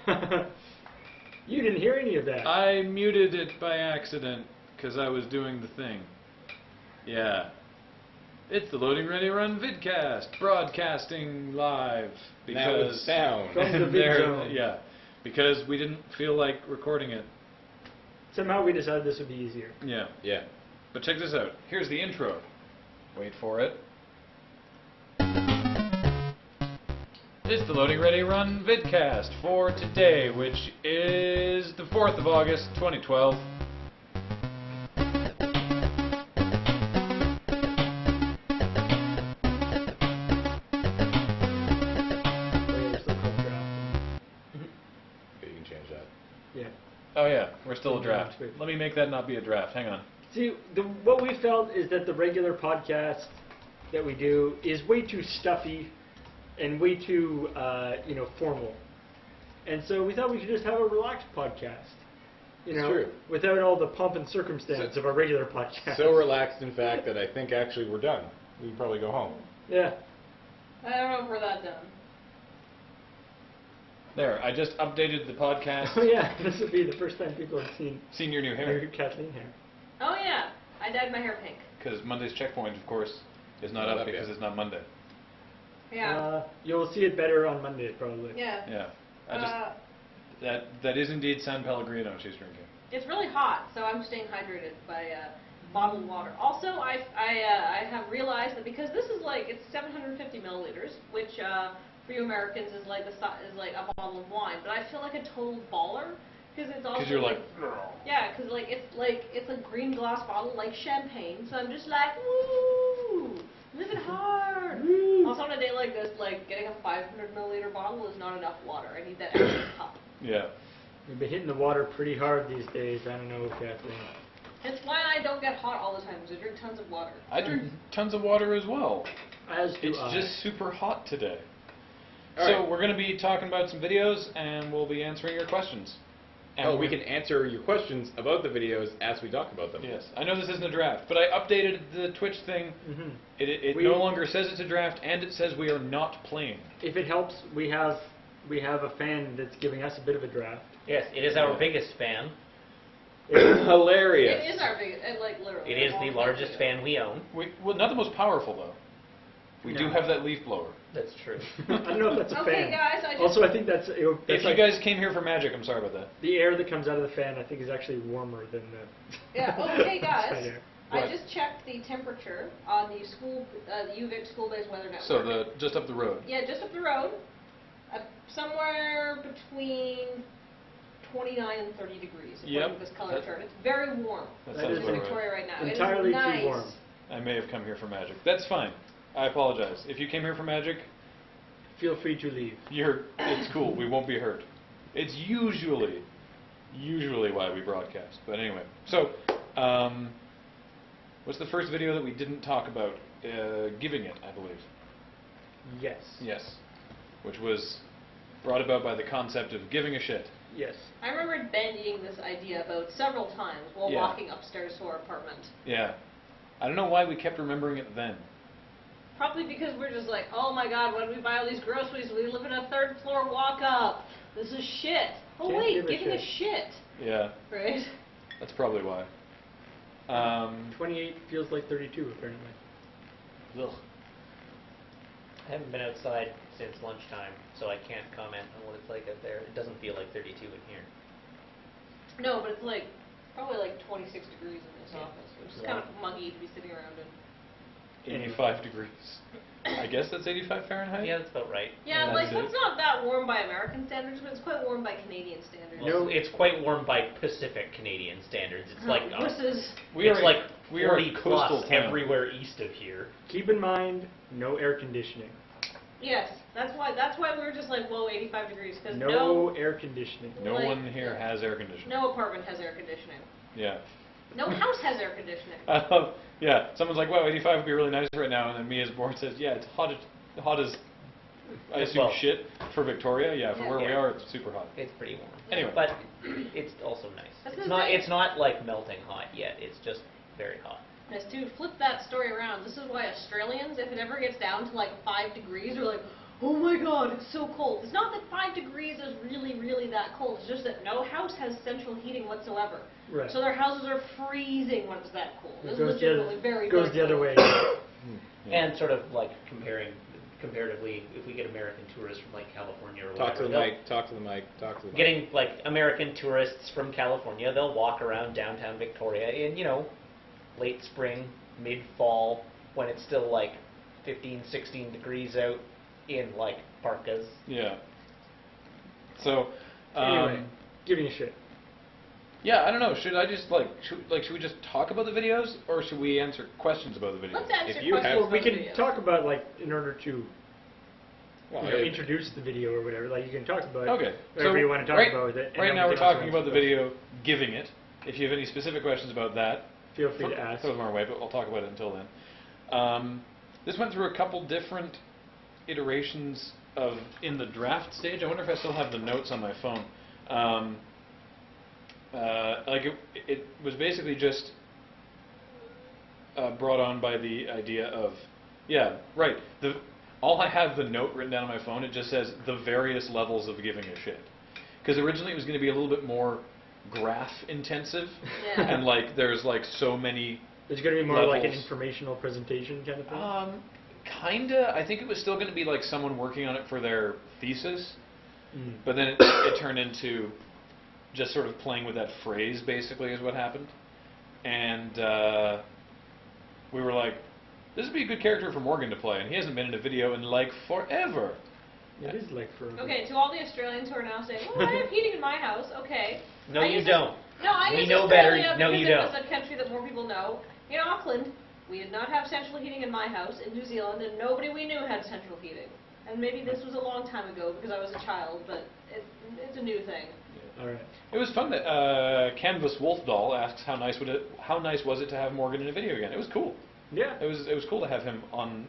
You didn't hear any of that. I muted it by accident because I was doing the thing. Yeah. It's the Loading Ready Run Vidcast, broadcasting live. Now with sound. From the vid zone. Yeah, because we didn't feel like recording it. Somehow we decided this would be easier. Yeah. Yeah. But check this out. Here's the intro. Wait for it. It's the Loading Ready Run Vidcast for today, which is the 4th of August, 2012. Oh yeah, we're still a draft. Let me make that not be a draft. Hang on. See, what we felt is that the regular podcast that we do is way too stuffy and way too, formal. And so we thought we could just have a relaxed podcast. It's true. Without all the pomp and circumstance of our regular podcast. So relaxed, in fact, that I think actually we're done. We can probably go home. Yeah. I don't know if we're that done. There, I just updated the podcast. Oh yeah, this will be the first time people have seen your new hair. Kathleen hair. Oh yeah, I dyed my hair pink. Because Monday's checkpoint, of course, is not up because it's not Monday. Yeah. You'll see it better on Monday, probably. Yeah. Yeah. That is indeed San Pellegrino she's drinking. It's really hot, so I'm staying hydrated by bottled water. Also, I have realized that because this is it's 750 milliliters, which for you Americans is like a bottle of wine, but I feel like a total baller because it's also you're yeah, because it's a green glass bottle like champagne, so I'm just like woo, living hard. Woo. Also on a day like this, getting a 500 milliliter bottle is not enough water. I need that extra cup. Yeah. You've been hitting the water pretty hard these days. I don't know, Kathleen. That's why I don't get hot all the time, because I drink tons of water. I drink tons of water as well. As do It's I. just super hot today. All so right. we're going to be talking about some videos, and we'll be answering your questions. And we can answer your questions about the videos as we talk about them. Yes, I know this isn't a draft, but I updated the Twitch thing. Mm-hmm. It no longer says it's a draft, and it says we are not playing. If it helps, we have a fan that's giving us a bit of a draft. Yes, it is our biggest fan. Hilarious. It is our biggest, literally. It is the largest fan we own. Well, not the most powerful, though. We do have that leaf blower. That's true. I don't know if that's a Okay, fan. guys, Also, I think that's If you guys came here for magic, I'm sorry about that. the air that comes out of the fan, I think, is actually warmer than the. Yeah. Okay, guys. outside air. What? I just checked the temperature on the UVic school-based weather network. So just up the road. Yeah, just up the road, somewhere between 29 and 30 degrees. According to this color chart, it's very warm. That That sounds is in about Victoria right now. Entirely it is nice. too warm. I may have come here for magic. That's fine. I apologize. If you came here for magic, Feel free to leave. it's cool. We won't be hurt. It's usually why we broadcast. But anyway, so what's the first video that we didn't talk about? Giving it, I believe. Yes. Yes, which was brought about by the concept of giving a shit. Yes. I remember bandying this idea about several times while Yeah. walking upstairs to our apartment. Yeah, I don't know why we kept remembering it then. Probably because we're just like, oh my god, why do we buy all these groceries? We live in a third floor walk up. This is shit. Oh Can't wait, give a giving a shit. shit. Yeah, Right? that's probably why. 28 feels like 32, apparently. Ugh. I haven't been outside since lunchtime, so I can't comment on what it's like out there. It doesn't feel like 32 in here. No, but it's probably 26 degrees in this office, which is Yeah. kind of muggy to be sitting around in. 85 degrees. I guess that's 85 Fahrenheit? Yeah, that's about right. Yeah, That's it. that's not that warm by American standards, but it's quite warm by Canadian standards. No, it's quite warm by Pacific Canadian standards. It's like This is... We it's are like we are 40 a coastal plus town. everywhere east of here. Keep in mind, no air conditioning. Yes, that's why we were just like, whoa, 85 degrees, because No air conditioning. No one here has air conditioning. no apartment has air conditioning. Yeah. No house has air conditioning. I love, yeah, someone's like, wow, 85 would be really nice right now, and then me as board says, yeah, it's hot as I assume Well, shit for Victoria. Yeah, for Yeah. where we are, it's super hot. It's pretty warm. Anyway. But it's also nice. That's It's the not thing. it's not like melting hot yet. It's just very hot. Yes, dude, flip that story around. This is why Australians, if it ever gets down to 5 degrees, are like, oh my god, it's so cold. It's not that 5 degrees is really, really that cold. It's just that no house has central heating whatsoever. Right. So their houses are freezing when it's that cold. It It's goes legitimately very, goes very the other cold. way. And sort of like comparatively, if we get American tourists from like California or whatever. Talk to the they'll- mic. Talk to the mic. Talk to the mic. Getting like American tourists from California, they'll walk around downtown Victoria in, late spring, mid-fall, when it's still like 15, 16 degrees out in like parkas. Yeah. So, Anyway, give me a shit. yeah, I don't know. Should I just should we just talk about the videos, or should we answer questions about the videos? Let's answer If you questions have- Well, we about can videos. talk about, like, in order to Well, introduce the video or whatever. Like, you can talk about Okay. whatever so you want to talk right, about with it. and Right then now we we're can also talking about the answer video, giving it. If you have any specific questions about that, Feel free to ask. throw them our way, but I'll talk about it until then. This went through a couple different iterations in the draft stage. I wonder if I still have the notes on my phone. It was basically just brought on by the idea of, yeah, right. All I have the note written down on my phone. It just says the various levels of giving a shit. Because originally it was going to be a little bit more graph intensive, Yeah. and like there's like so many. It's going to be more like an levels. informational presentation kind of thing. Kinda. I think it was still going to be like someone working on it for their thesis, Mm. but then it turned into just sort of playing with that phrase, basically, is what happened. And we were like, this would be a good character for Morgan to play, and he hasn't been in a video in like forever. It is like for. Okay, to all the Australians who are now saying, "Oh, I have heating in my house." Okay. No, I you use don't. No, I We use know better. Australia No, because you it's a country that more people know. In Auckland, we did not have central heating in my house. In New Zealand, and nobody we knew had central heating. And maybe this was a long time ago because I was a child, but it's a new thing. All right. It was fun that Canvas Wolf Doll asks how nice was it to have Morgan in a video again. It was cool. Yeah. It was cool to have him on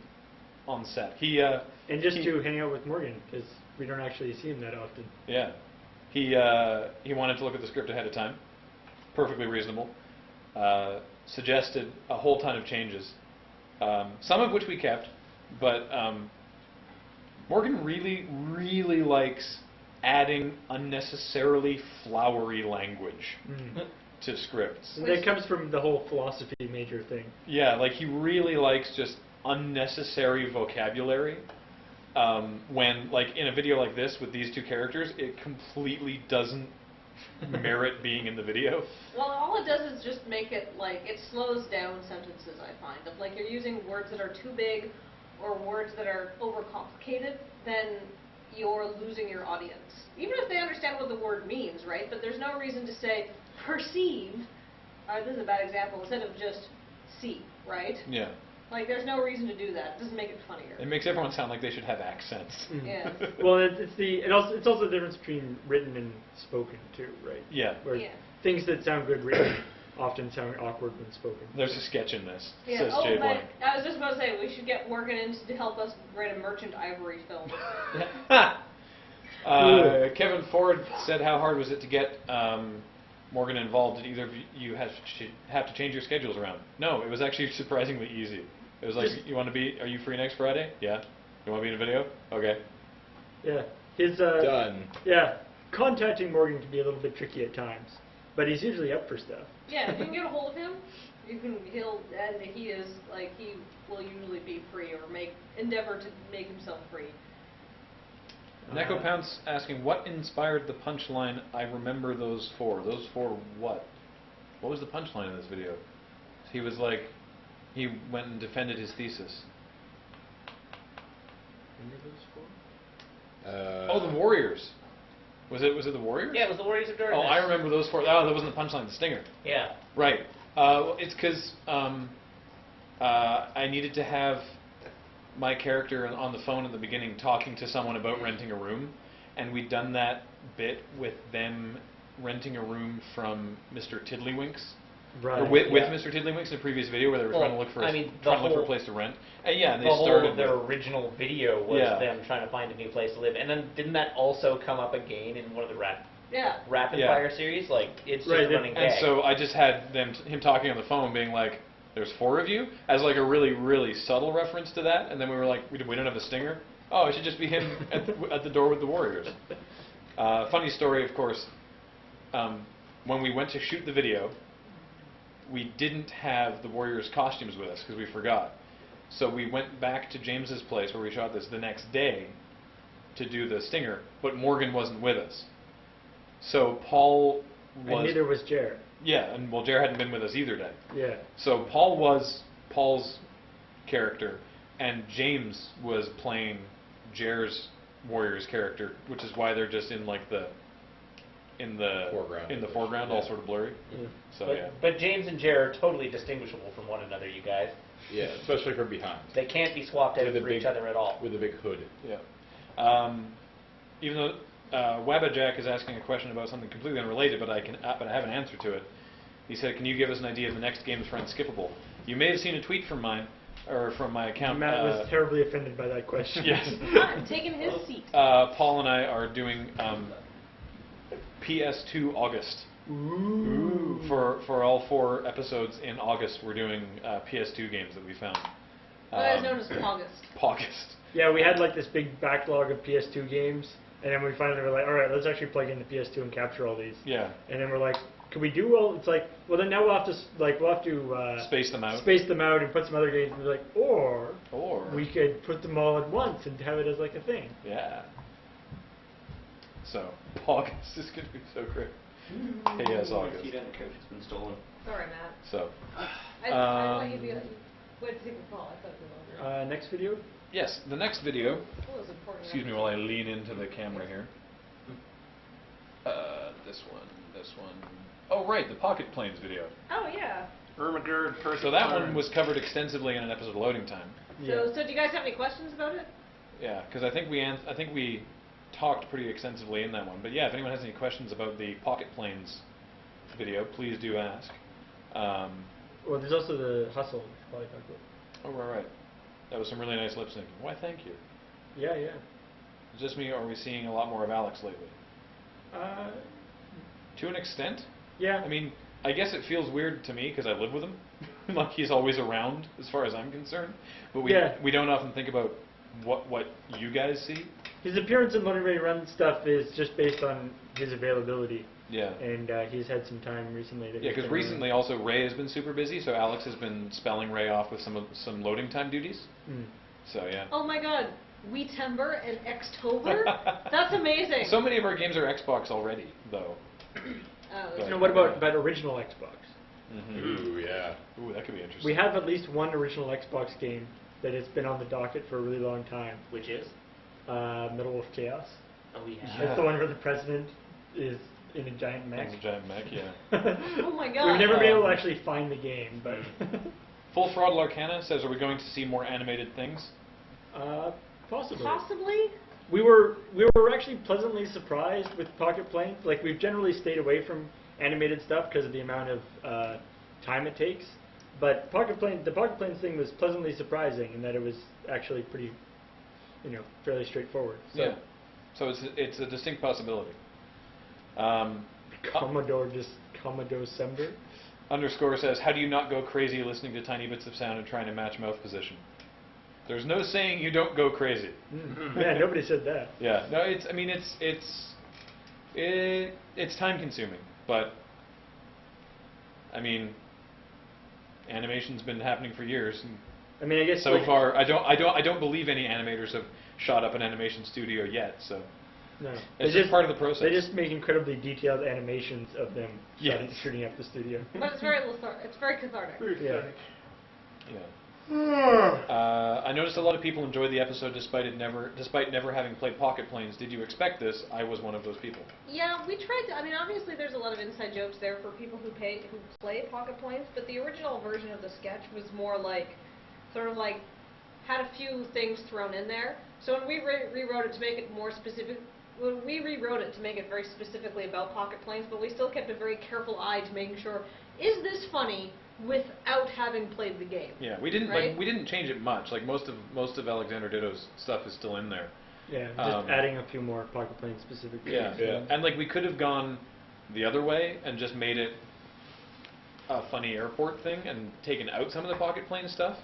set. He And just to hang out with Morgan, because we don't actually see him that often. Yeah. He wanted to look at the script ahead of time. Perfectly reasonable. Suggested a whole ton of changes, some of which we kept, but Morgan really, really likes adding unnecessarily flowery language Mm. to scripts. And that comes from the whole philosophy major thing. Yeah, like he really likes just unnecessary vocabulary. When, like, in a video like this with these two characters, it completely doesn't merit being in the video. Well, all it does is just make it like it slows down sentences. I find if like you're using words that are too big or words that are overcomplicated, then you're losing your audience. Even if they understand what the word means, right? But there's no reason to say perceive. This is a bad example. Instead of just see, right? Yeah. Like there's no reason to do that. It doesn't make it funnier. It makes everyone sound like they should have accents. Mm. Yeah. Well, it's also the difference between written and spoken too, right? Yeah. Where Yeah. things that sound good written often sound awkward when spoken. There's a sketch in this, Yeah. says Oh, Jay but Blank. I was just about to say we should get Morgan in to help us write a Merchant Ivory film. Kevin Ford said, how hard was it to get Morgan involved? Did either of you have to change your schedules around? No, it was actually surprisingly easy. It was like, are you free next Friday? Yeah. You want to be in a video? Okay. Yeah. His Done. Yeah. Contacting Morgan can be a little bit tricky at times, but he's usually up for stuff. Yeah, if you can get a hold of him, he will usually be free or endeavor to make himself free. Neko Pounce asking, what inspired the punchline, I remember those four? Those four what? What was the punchline of this video? He was like, he went and defended his thesis. Remember those four? Oh, the Warriors. Was it the Warriors? Yeah, it was the Warriors of Darkness. Oh, I remember those four. Oh, that wasn't the punchline, the stinger. Yeah. Right. Well, it's because I needed to have my character on the phone at the beginning talking to someone about renting a room, and we'd done that bit with them renting a room from Mr. Tiddlywinks. Right. Or with yeah. Mr. Tiddlywinks in a previous video where they were Well, trying to look for I mean, a place to rent. And yeah, and they The whole started of their with, original video was Yeah. them trying to find a new place to live. And then didn't that also come up again in one of the Rapid Yeah. Fire series? Like, it's Right, just running and gag. so I just had him talking on the phone being like, there's 4 of you, as like a really, really subtle reference to that, and then we were like, we don't have a stinger? Oh, it should just be him at the door with the warriors. Funny story, of course, when we went to shoot the video, we didn't have the warriors' costumes with us because we forgot. So we went back to James's place where we shot this the next day to do the stinger, but Morgan wasn't with us. So Paul was... And neither was Jared. Yeah, and well, Jared hadn't been with us either day. Yeah. So Paul was Paul's character, and James was playing Jared's warrior's character, which is why they're just in like the foreground, all sort of blurry. Yeah. So But, yeah. but James and Jer are totally distinguishable from one another, you guys. Yeah, especially from behind. They can't be swapped out With a for big- each other at all. With a big hood. Yeah. Even though Wabbajack is asking a question about something completely unrelated, but I have an answer to it. He said, "Can you give us an idea of the next games for Unskippable?" You may have seen a tweet from mine, or from my account. Matt was terribly offended by that question. Yes. I'm taking his seat. Paul and I are doing PS2 August. Ooh. For all 4 episodes in August, we're doing PS2 games that we found. Otherwise known as August. August. Yeah, we had like this big backlog of PS2 games, and then we finally were like, all right, let's actually plug in the PS2 and capture all these. Yeah. And then we're like, can we do all? It's like, well, then now we'll have to Space them out. space them out and put some other games. And we're like, or we We could put them all at once and have it as like a thing. Yeah. So, August is going to be so great. Hey, yes, August. Seat on the couch has been stolen. Sorry, Matt. So, I thought you'd be like, wait to take the call. I thought you were longer. Next video. yes, the next video. What was important? Excuse me while I lean into the camera here. This one. Oh, right, the Pocket Planes video. Oh yeah. Ermagerd, perfect. So that one Farm. was covered extensively in an episode of Loading Time. Yeah. So do you guys have any questions about it? Yeah, because I think we talked pretty extensively in that one. But yeah, if anyone has any questions about the Pocket Planes video, please do ask. Well, there's also the Hustle. We should probably talk about. Oh, right. That was some really nice lip syncing. Why, thank you. Yeah, yeah. Is it just me, or are we seeing a lot more of Alex lately? To an extent. Yeah. I mean, I guess it feels weird to me because I live with him. Like he's always around, as far as I'm concerned. But we don't often think about what you guys see. His appearance in Loading Ready Run stuff is just based on his availability. Yeah. And he's had some time recently. Yeah, because recently also Ray has been super busy, so Alex has been spelling Ray off with some loading time duties. Mm. So yeah. Oh my God, Weetember and Xtober? That's amazing. So many of our games are Xbox already, though. Oh, But- You know, what about original Xbox? Ooh, yeah. Ooh, that could be interesting. We have at least one original Xbox game that has been on the docket for a really long time. Which is? Middle of Chaos. Oh, we have. Yeah. That's the one where the president is in a giant mech. It's a giant mech, yeah. Oh my God. We've never been able to actually find the game, but Full Throttle Arcana says, are we going to see more animated things? possibly. Possibly? We were actually pleasantly surprised with Pocket Planes. Like, we've generally stayed away from animated stuff because of the amount of time it takes. But the Pocket Planes thing was pleasantly surprising in that it was actually pretty, fairly straightforward. So, Yeah. So it's a distinct possibility. Commodore Sember. Underscore says, how do you not go crazy listening to tiny bits of sound and trying to match mouth position? There's no saying you don't go crazy. Yeah, nobody said that. Yeah, no, it's time consuming, but I mean, animation's been happening for years. And I mean, I guess so far, I don't believe any animators have shot up an animation studio yet. So no, it's They just part of the process. They just make incredibly detailed animations of them Yes. shooting up the studio. But it's very cathartic. Yeah. Yeah. I noticed a lot of people enjoyed the episode despite never having played Pocket Planes. Did you expect this? I was one of those people. Yeah, we tried to, I mean, obviously there's a lot of inside jokes there for people who play Pocket Planes, but the original version of the sketch was more like, sort of like, had a few things thrown in there. So when we rewrote it to make it more specific, we rewrote it to make it very specifically about Pocket Planes, but we still kept a very careful eye to making sure, is this funny without having played the game? Yeah, we didn't Right? we didn't change it much. Like most of Alexander Ditto's stuff is still in there. Yeah, just adding a few more Pocket Plane specific. Yeah, Yeah. and like we could have gone the other way and just made it a funny airport thing and taken out some of the pocket plane stuff,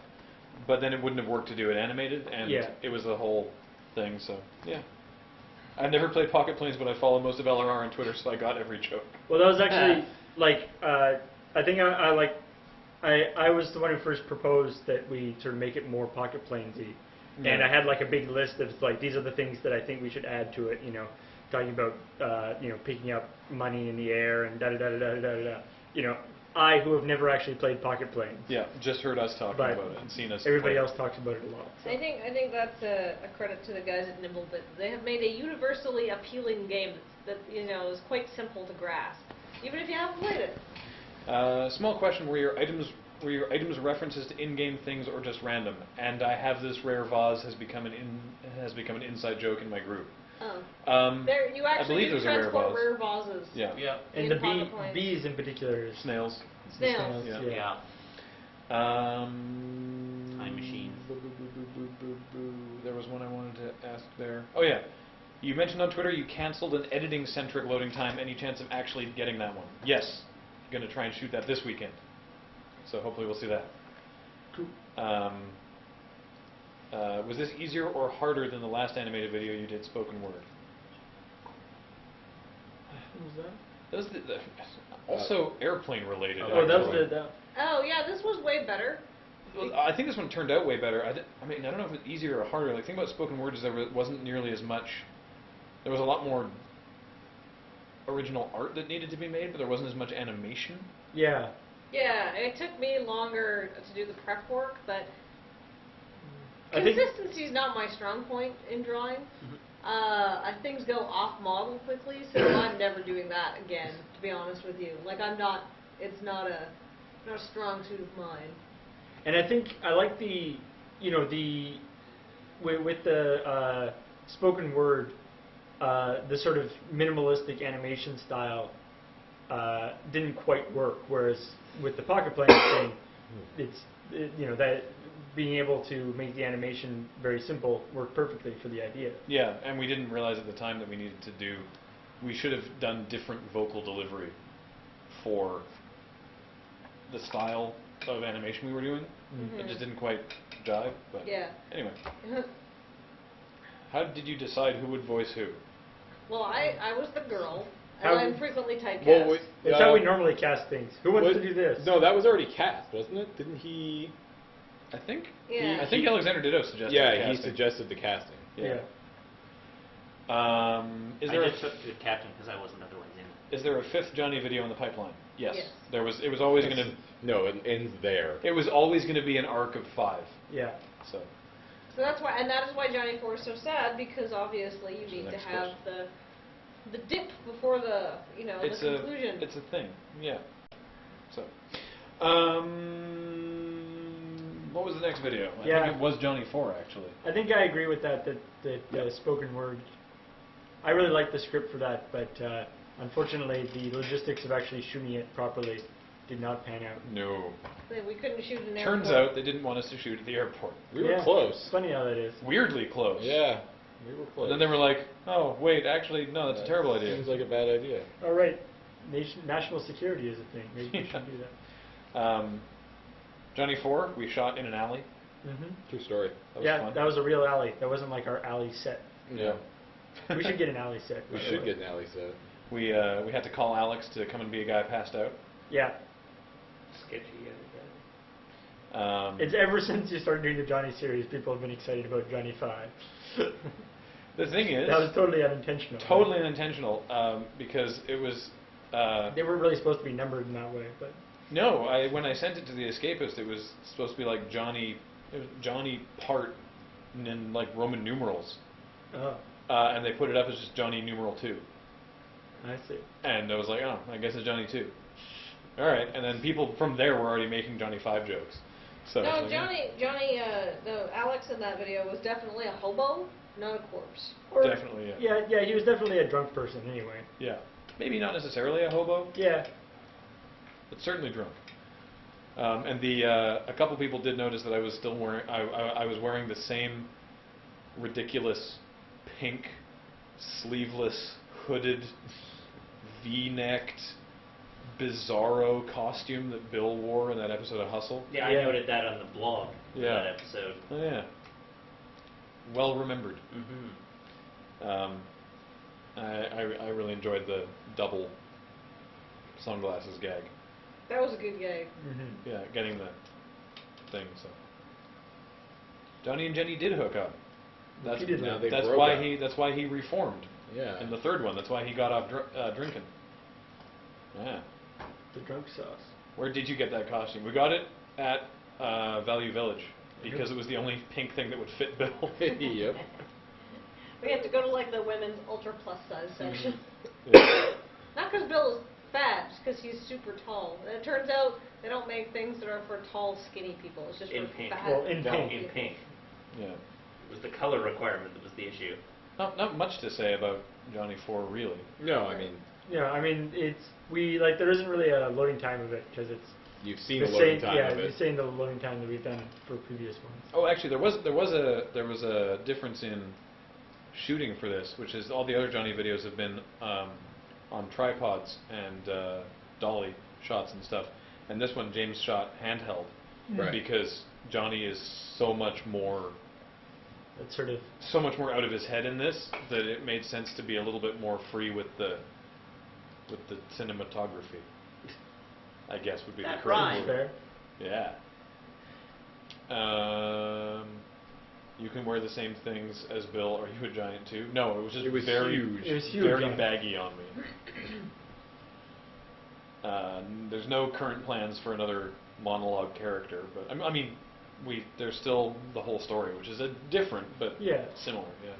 but then it wouldn't have worked to do it animated, and Yeah. it was the whole thing. So yeah, I've never played pocket planes, but I follow most of LRR on Twitter, so I got every joke. Well, that was actually like I think I was the one who first proposed that we sort of make it more pocket planesy, and Yeah. I had like a big list of like these are the things that I think we should add to it. Talking about picking up money in the air and da da da da da da da. I who have never actually played pocket planes. Yeah, just heard us talking But about it and seen us. Everybody play it. else talks about it a lot. So. I think that's a credit to the guys at Nimblebit. They have made a universally appealing game that is quite simple to grasp, even if you haven't played it. Small question: Were your items references to in-game things or just random? And I have this rare vase has become an inside joke in my group. Oh. There, you I actually believe do there's a rare transport vase. rare vases. Yeah. Yeah. And in the pocket planes. bees in particular is Snails. Snails. Yeah. Yeah. Time machine. There was one I wanted to ask there. Oh yeah, you mentioned on Twitter you canceled an editing-centric loading time. Any chance of actually getting that one? Yes. Going to try and shoot that this weekend. So hopefully we'll see that. Cool. Was this easier or harder than the last animated video you did, spoken word? What was that? That was also airplane related. Oh, that was actually. that. Oh yeah, this was way better. Well, I think this one turned out way better. I mean, I don't know if it's easier or harder. Like, the thing about spoken word is there wasn't nearly as much. There was a lot more original art that needed to be made, but there wasn't as much animation. Yeah. Yeah, it took me longer to do the prep work, but I think- consistency is not my strong point in drawing. Things go off model quickly, so I'm never doing that again, to be honest with you. Like, it's not a strong suit of mine. And I think I like with the spoken word, the sort of minimalistic animation style didn't quite work. Whereas with the pocket plane thing, that being able to make the animation very simple worked perfectly for the idea. Yeah, and we didn't realize at the time that we should have done different vocal delivery for the style of animation we were doing. It just didn't quite jive. But Yeah. anyway, how did you decide who would voice who? Well, I was the girl, How- and I'm frequently typecast. Well, It's how we normally cast things. Who wants to do this? No, that was already cast, wasn't it? Didn't he? I think. Yeah. I think Alexander Ditto suggested. Yeah, the he casting. suggested the casting. Yeah. Is I there just took the captain because I wasn't otherwise in it. is there a fifth Johnny video in the pipeline? Yes. Yes. There was. It was always going to. No, it ends there. It was always going to be an arc of 5. Yeah. So. So that's why, and that is why Johnny 4 is so sad, because obviously you the need to next have the dip before the It's the conclusion. It's a thing. Yeah. So. What was the next video? I Yeah. think it was Johnny 4 actually. I think I agree with that. That spoken word. I really like the script for that, but unfortunately, the logistics of actually shooting it properly did not pan out. No. We couldn't shoot an Turns airport. out they didn't want us to shoot at the airport. We were Yeah. close. It's funny how that is. Weirdly close. Yeah, we were close. And then they were like, "Oh, wait, actually, no, that's a terrible idea." Seems like a bad idea. All right, national security is a thing. Maybe we should do that. Johnny 4, we shot in an alley. Mm-hmm. True story. That was Yeah, fun. that was a real alley. That wasn't like our alley set. Yeah. We should get an alley set. We by the should way. get an alley set. We had to call Alex to come and be a guy passed out. Yeah, Sketchy. it's ever since you started doing the Johnny series, people have been excited about Johnny 5. The thing is, That was totally unintentional. right? totally unintentional because it was. They weren't really supposed to be numbered in that way, but No, when I sent it to the Escapist, it was supposed to be like Johnny, it was Johnny part and then like Roman numerals, oh, and they put it up as just Johnny numeral 2, I see. and I was like, oh, I guess it's Johnny 2. All right, and then people from there were already making Johnny 5 jokes. So I No, was like, Alex in that video was definitely a hobo, not a corpse. Or- Definitely, yeah. Yeah, he was definitely a drunk person anyway. Yeah, maybe not necessarily a hobo, Yeah. but certainly drunk. And a couple people did notice that I was still wearing I was wearing the same ridiculous pink sleeveless hooded V-necked bizarro costume that Bill wore in that episode of Hustle. Yeah, I noted that on the blog for Yeah. that episode. Oh, yeah. Well remembered. Mm-hmm. I really enjoyed the double sunglasses gag. That was a good gag. Mm-hmm. Yeah, getting the thing. So Johnny and Jenny did hook up. That's Repeatedly. Now they that's broke why up. That's why he reformed Yeah. in the third one. That's why he got off drinking. Yeah. The drunk sauce. Where did you get that costume? We got it at Value Village because it was the only pink thing that would fit Bill. Yep. We had to go to like the women's ultra plus size section. Yeah. Not because Bill is fat, just because he's super tall. And it turns out they don't make things that are for tall, skinny people. It's just In for pink. fat. Well, in No, pink. in pink. Yeah. It was the color requirement that was the issue. Not much to say about Johnny 4, really. No, I mean, Yeah, I mean, there isn't really a loading time of it because it's you've seen the the loading same. time Yeah, of the it. same the loading time that we've done for previous ones. Oh, actually, there was a difference in shooting for this, which is all the other Johnny videos have been on tripods and dolly shots and stuff, and this one James shot handheld Right. because Johnny is so much more It's sort of out of his head in this that it made sense to be a little bit more free with the cinematography. I guess would be That the correct rhymes. word. fair. Yeah. You can wear the same things as Bill. Are you a giant too? No, it was just It was very, huge. It was huge. very yeah. baggy on me. There's no current plans for another monologue character, but I mean, there's still the whole story, which is a different but Yeah. similar. Yeah.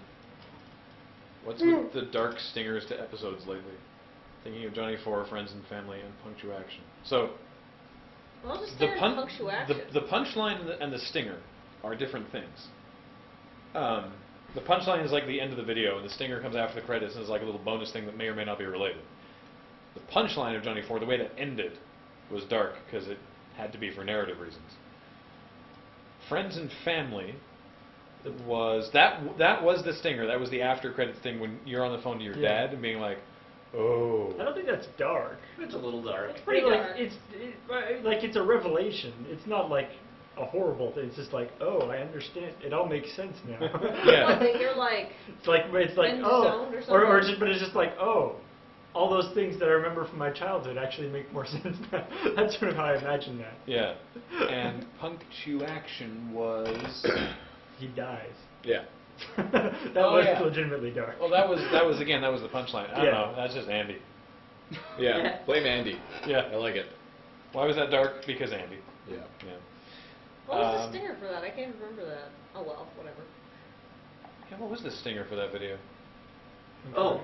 What's with the dark stingers to episodes lately? Thinking of Johnny 4, Friends and Family, and Punctuaction. So Well, just the stand punctuation. the punchline and the stinger are different things. The punchline is like the end of the video, and the stinger comes after the credits and is like a little bonus thing that may or may not be related. The punchline of Johnny 4, the way that ended, was dark because it had to be for narrative reasons. Friends and Family was that was the stinger. That was the after credits thing when you're on the phone to your Yeah. dad and being like, "Oh." I don't think that's dark. It's a little dark. It's pretty Like, dark. it's a revelation. It's not like a horrible thing. It's just like, oh, I understand. It all makes sense now. Yeah. What, that you're like, It's like Friend oh, zoned or or something? but it's just like, oh, all those things that I remember from my childhood actually make more sense now. That's sort of how I imagine that. Yeah. And Punctuaction was. He dies. Yeah. That Oh, was yeah. legitimately dark. Well, that was the punchline. I don't Yeah. know. That's just Andy. Yeah. Blame Andy. Yeah. I like it. Why was that dark? Because Andy. Yeah. Yeah. what was the Um, stinger for that? I can't remember that. Oh well, whatever. Yeah. What was the stinger for that video? Oh,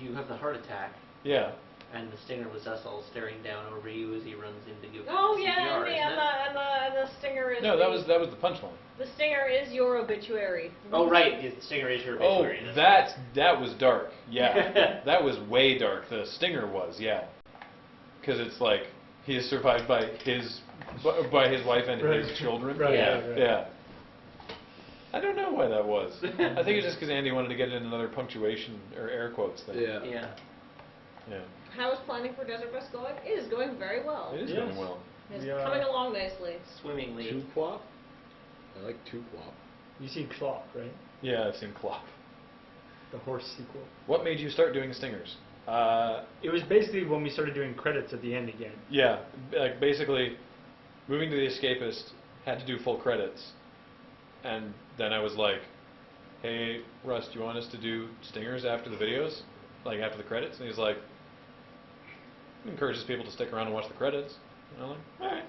you have the heart attack, Yeah. and the stinger was us all staring down over you as he runs into you. Oh yeah, CPR, and isn't it? the stinger is No, that was the punchline. the stinger is your obituary. Oh right, the stinger is your Oh, obituary. That's that was dark. Yeah. That was way dark. The stinger was, yeah. Because it's like he is survived by his wife and Right. his children. Right, Yeah. right, right. Yeah. I don't know why that was. I think it's just because Andy wanted to get in another punctuation or air quotes thing. Yeah. yeah. Yeah. How is planning for Desert Bus going? It is going very well. It is Yes. going well. It's We are- coming along nicely. Swimmingly. Two quap? I like two quap. You see Clock, right? Yeah, I've seen Clop. The horse sequel. What made you start doing stingers? It was basically when we started doing credits at the end again. Yeah, like basically, moving to The Escapist, had to do full credits, and then I was like, "Hey, Russ, do you want us to do stingers after the videos, like after the credits?" And he's like, encourages people to stick around and watch the credits. And I'm like, "All right,"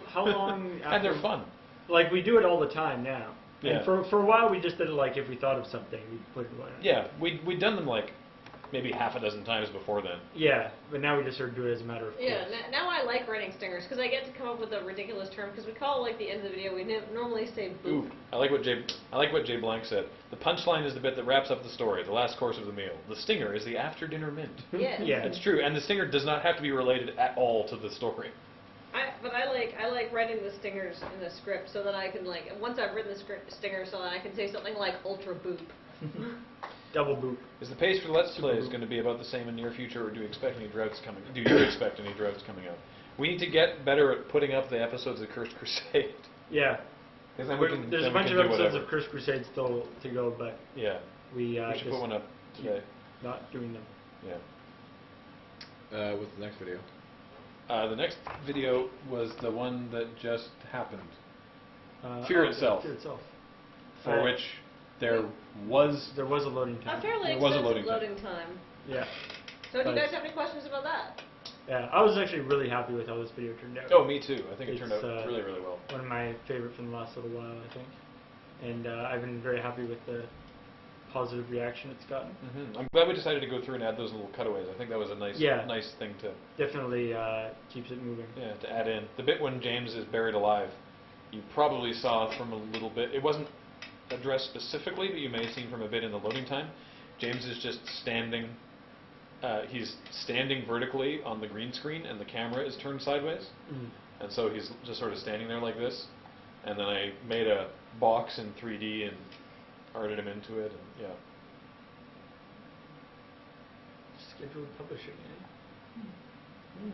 How long after? and they're fun. Like we do it all the time now. Yeah. And for a while we just did it like if we thought of something we'd put it on. Yeah, we'd done them like maybe half a dozen times before then. Yeah, but now we just sort of do it as a matter of Yeah, course. now I like writing stingers because I get to come up with a ridiculous term because we call it like the end of the video. We normally say boop. Ooh, I like what Jay Blank said. The punchline is the bit that wraps up the story, the last course of the meal. The stinger is the after dinner mint. Yeah. Yeah. It's true, and the stinger does not have to be related at all to the story. But I like writing the stingers in the script so that I can like once I've written the stinger so that I can say something like ultra boop. Double boop. Is the pace for the Let's Plays going to be about the same in near future, or do you expect any droughts coming? Do you expect any droughts coming out? We need to get better at putting up the episodes of Cursed Crusade. Yeah. 'Cause then There's a bunch of episodes of Cursed Crusade still to go, but Yeah. we We should just put one up today. not doing them. Yeah. What's the next video? The next video was the one that just happened, Fear itself. Fear itself. for which there was There was a loading A time. fairly There was a extensive loading loading time. Yeah. So do you But- guys have any questions about that? Yeah. I was actually really happy with how this video turned out. Oh, me too. I think it turned It's, out really, really well. One of my favorite from the last little while, I think. And I've been very happy with the positive reaction it's gotten. I'm glad we decided to go through and add those little cutaways. I think that was a nice, Yeah. nice thing to, Definitely keeps it moving. yeah, to add in. The bit when James is buried alive, you probably saw from a little bit. It wasn't addressed specifically, but you may have seen from a bit in the loading time. James is just standing. He's standing vertically on the green screen, and the camera is turned sideways. Mm. And so he's just sort of standing there like this. And then I made a box in 3D and arted him into it, and yeah. Scheduled publishing, eh?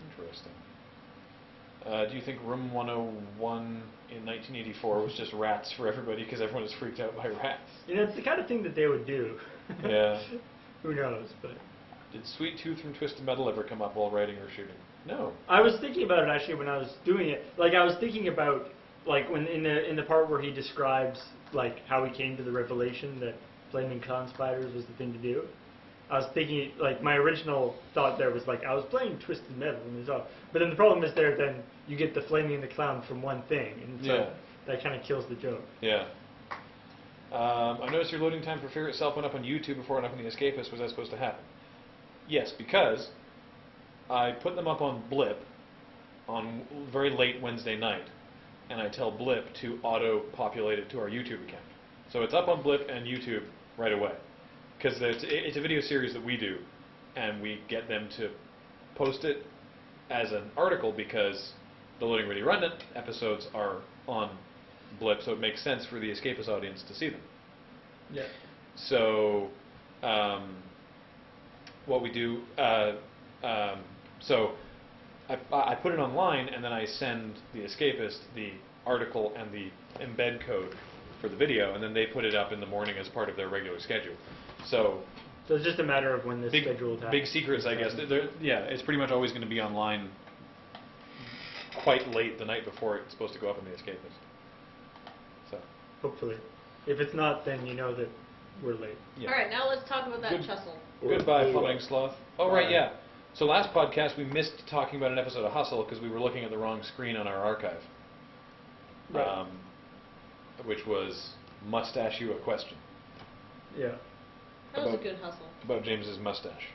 Interesting. Do you think Room 101 in 1984 was just rats for everybody because everyone was freaked out by rats? You know, it's the kind of thing that they would do. Yeah. Who knows, but... Did Sweet Tooth from Twisted Metal ever come up while writing or shooting? No. I was thinking about it actually when I was doing it. Like I was thinking about like when in the part where he describes like how he came to the revelation that flaming clown spiders was the thing to do. I was thinking like my original thought there was like I was playing Twisted Metal and it's all, but then the problem is there then you get the flaming the clown from one thing and so Yeah. that kind of kills the joke. Yeah. I noticed your loading time for Fear itself went up on YouTube before it went up on The Escapist. Was that supposed to happen? Yes, because I put them up on Blip on very late Wednesday night, and I tell Blip to auto-populate it to our YouTube account. So it's up on Blip and YouTube right away, because it's a video series that we do, and we get them to post it as an article because the Loading Ready Run episodes are on Blip, so it makes sense for the Escapist audience to see them. Yeah. So what we do, so I put it online, and then I send the Escapist the article and the embed code for the video, and then they put it up in the morning as part of their regular schedule. So it's just a matter of when the big, scheduled happens. big secrets, I guess. Yeah, it's pretty much always going to be online quite late the night before it's supposed to go up in the Escapist. So Hopefully. If it's not, then you know that we're late. yeah. All right, now let's talk about that Good. Chussel. Goodbye, Plumbing Sloth. Oh, right, Bye. yeah. So last podcast we missed talking about an episode of Hustle because we were looking at the wrong screen on our archive, Right. which was Mustache You a Question, Yeah. That was a About- good hustle. about James's mustache.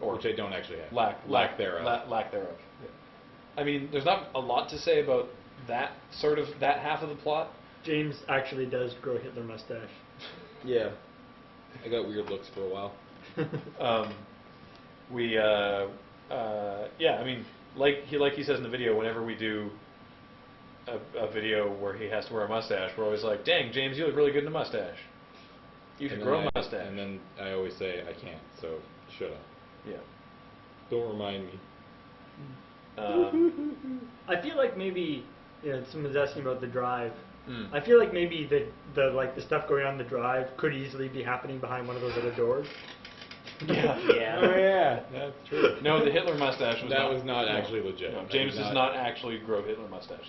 Which I don't actually have. Lack thereof. lack thereof. I mean, there's not a lot to say about that half of the plot. James actually does grow Hitler mustache. Yeah. I got weird looks for a while. Yeah, I mean, like he says in the video, whenever we do a video where he has to wear a mustache, we're always like, dang, James, you look really good in a mustache. You should And grow then a mustache. And then I always say I can't, so shut up. Yeah. Don't remind me. I feel like maybe someone's asking about the drive. Mm. I feel like maybe the stuff going on in the drive could easily be happening behind one of those other doors. Yeah. Yeah. Oh yeah, that's true. No, the Hitler mustache was That was not actually legit. No, That James was does not actually grow Hitler mustaches.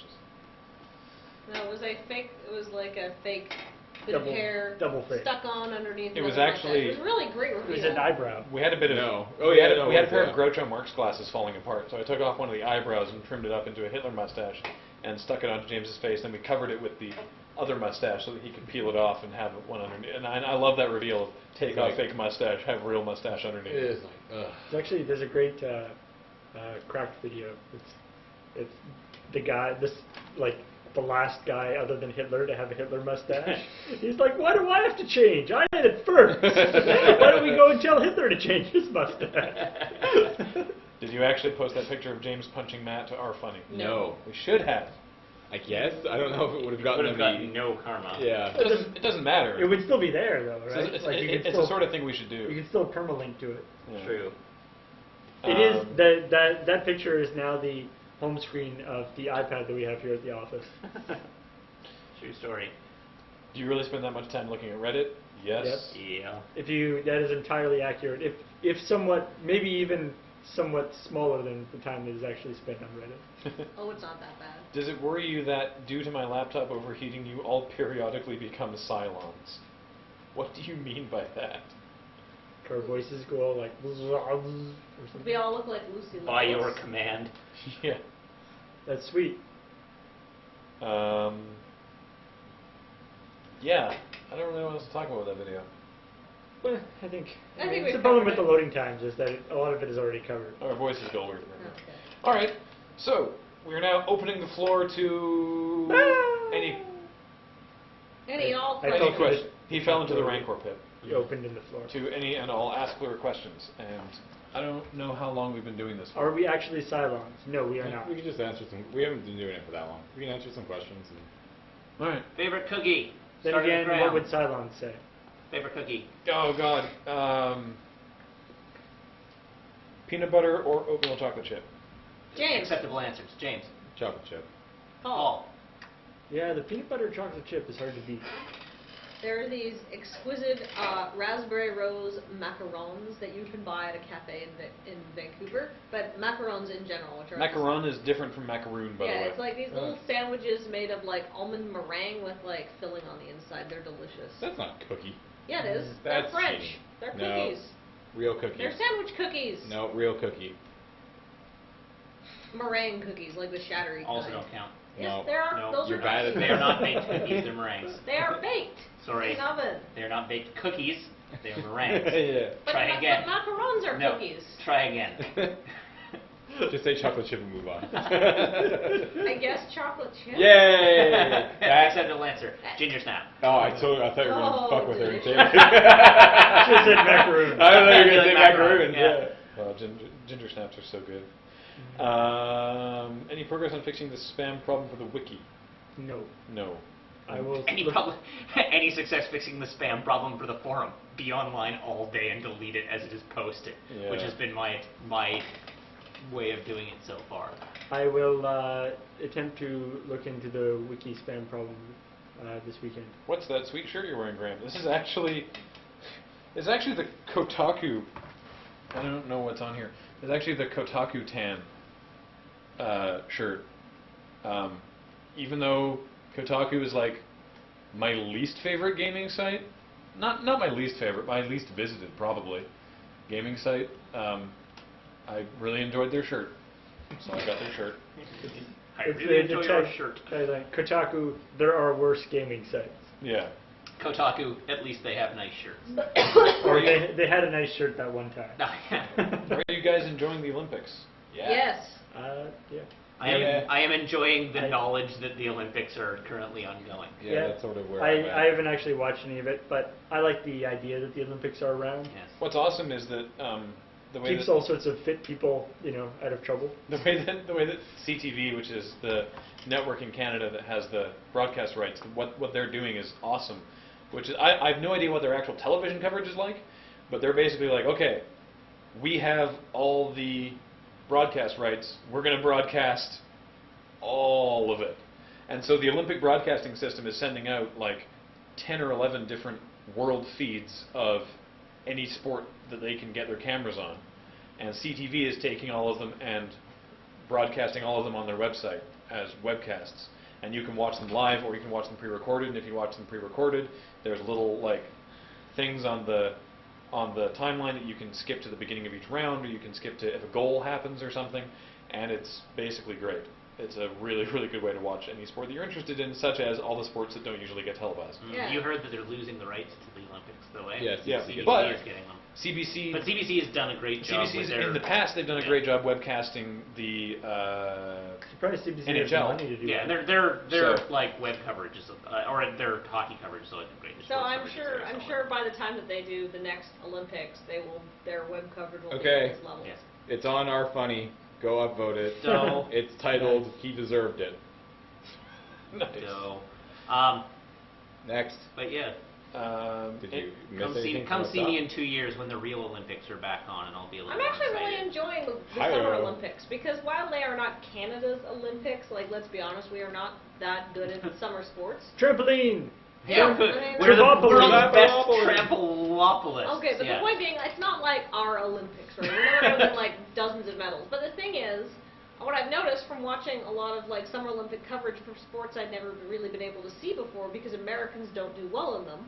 No, it was a fake. It was like a fake bit of Double- hair double fake. stuck on underneath. It was another mustache. actually- It was really great It reveal. was an eyebrow. We had a bit of No. Oh, we yeah, had no, we had a it pair was, of Groucho Marx glasses falling apart, so I took off one of the eyebrows and trimmed it up into a Hitler mustache and stuck it onto James's face. Then we covered it with the other mustache so that he could peel it off and have one underneath. And I love that reveal of take off fake mustache, have real mustache underneath. It is like, ugh. Actually, there's a great cracked video. It's the guy, the last guy other than Hitler to have a Hitler mustache. He's like, why do I have to change? I did it first. Why don't we go and tell Hitler to change his mustache? Did you actually post that picture of James punching Matt to our funny? No. We should have. I guess. I don't know if it would have Would gotten have them gotten no karma. Yeah. It doesn't matter. It would still be there, though, So right? it's, Like, you could it's still, the sort of thing we should you do. can still permalink to it. Yeah. True. It is Um, that picture is now the home screen of the iPad that we have here at the office. True story. Do you really spend that much time looking at Reddit? Yes. Yeah. That is entirely accurate. If somewhat, maybe even somewhat smaller than the time that is actually spent on Reddit. Oh, it's not that bad. Does it worry you that, due to my laptop overheating, you all periodically become Cylons? What do you mean by that? Our voices go all like or something. We all look like Lucy. By your Lawless. command. Yeah. That's sweet. Yeah. I don't really know what else to talk about with that video. Well, I think we've it's the problem with covered the it. loading times is that a lot of it is already covered. Our voices go weird. Okay. All right. So we're now opening the floor to any Any and all I any felt questions. question. He fell into the Rancor pit. You opened in the floor. To any and all Ask Clear questions, and I don't know how long we've been doing this for. Are we actually Cylons? No, we are not. We can just answer some. We haven't been doing it for that long. We can answer some questions. And All right. Favorite cookie? Then Start at the again, what ground. would Cylons say? Favorite cookie? Oh God. Peanut butter or oatmeal chocolate chip. James. Acceptable answers. James. chocolate chip. Paul. Yeah, the peanut butter chocolate chip is hard to beat. There are these exquisite raspberry rose macarons that you can buy at a cafe in Vancouver, but macarons in general, which are Macaron is different from macaroon, by the way. yeah, it's like these little sandwiches made of like almond meringue with like filling on the inside. They're delicious. That's not a cookie. Yeah, it is. That's They're French. cheating. They're No. cookies. Real cookies. They're sandwich cookies. No, real cookie. Meringue cookies, like the shattery Also kind. don't count. Yes, No. there are. No, Those you're are bad at cookies. They are not baked cookies, they're meringues. They are baked. Sorry. In the oven. They are not baked cookies, they are meringues. Yeah. But, Try again. but macarons are No. cookies. Try again. Just say chocolate chip and move on. I guess chocolate chip. Yay! Acceptable answer. Ginger snap. Oh, I thought you were going to Oh, fuck with her and say delicious. Just said macaroon. I thought you were going to Like say macaroon, macaroons, yeah. yeah. Well, ginger snaps are so good. Any progress on fixing the spam problem for the wiki? No. No. I will. Any success fixing the spam problem for the forum. Be online all day and delete it as it is posted, which Yeah. has been my way of doing it so far. I will attempt to look into the wiki spam problem this weekend. What's that sweet shirt you're wearing, Graham? This is actually, it's actually the Kotaku. I don't know what's on here. It's actually the Kotaku tan shirt. Even though Kotaku is like my least favorite gaming site, not my least favorite, my least visited probably gaming site. I really enjoyed their shirt, so I got their shirt. I It's really the enjoy your tag- shirt. tagline, Kotaku, there are worse gaming sites. Yeah. Kotaku, at least they have nice shirts. Or they had a nice shirt that one time. Are you guys enjoying the Olympics? Yes. Yeah. I am enjoying the I- knowledge that the Olympics are currently ongoing. Yeah, that's sort of where I I'm at. haven't actually watched any of it, but I like the idea that the Olympics are around. Yes. What's awesome is that the way Keeps that all sorts of fit people, out of trouble. the way that CTV, which is the network in Canada that has the broadcast rights, what they're doing is awesome. Which is I have no idea what their actual television coverage is like, but they're basically like, okay, we have all the broadcast rights. We're going to broadcast all of it. And so the Olympic broadcasting system is sending out like 10 or 11 different world feeds of any sport that they can get their cameras on. And CTV is taking all of them and broadcasting all of them on their website as webcasts. And you can watch them live or you can watch them pre-recorded. And if you watch them pre-recorded, there's little like things on the timeline that you can skip to the beginning of each round, or you can skip to if a goal happens or something. And it's basically great. It's a really, really good way to watch any sport that you're interested in, such as all the sports that don't usually get televised. Yeah. You heard that they're losing the rights to the Olympics, though, eh? Yes, Yeah, CBC but is getting them. CBC, But CBC has done a great job with CBC's their... in the past they've done a great job webcasting the Surprised CBC has NHL. money to do Yeah, that. their So- like web coverage is, or their hockey coverage is like great. So I'm sure by the time that they do the next Olympics, their web coverage will Okay. be at this level. Yes. It's on our funny. Go upvote it. So- It's titled "He Deserved It." Nice. So, Next. but yeah, Did you miss come anything see me in 2 years when the real Olympics are back on, and I'll be a little I'm more actually really excited. enjoying the Hi-yo. Summer Olympics because while they are not Canada's Olympics, like let's be honest, we are not that good at summer sports. Trampoline. Yeah, I mean, we're the Trampoline. world's best Trampoline. trampolopolists. Okay, but yeah. the point being, it's not like our Olympics, right? We're not winning like dozens of medals. But the thing is, what I've noticed from watching a lot of like Summer Olympic coverage for sports I'd never really been able to see before because Americans don't do well in them,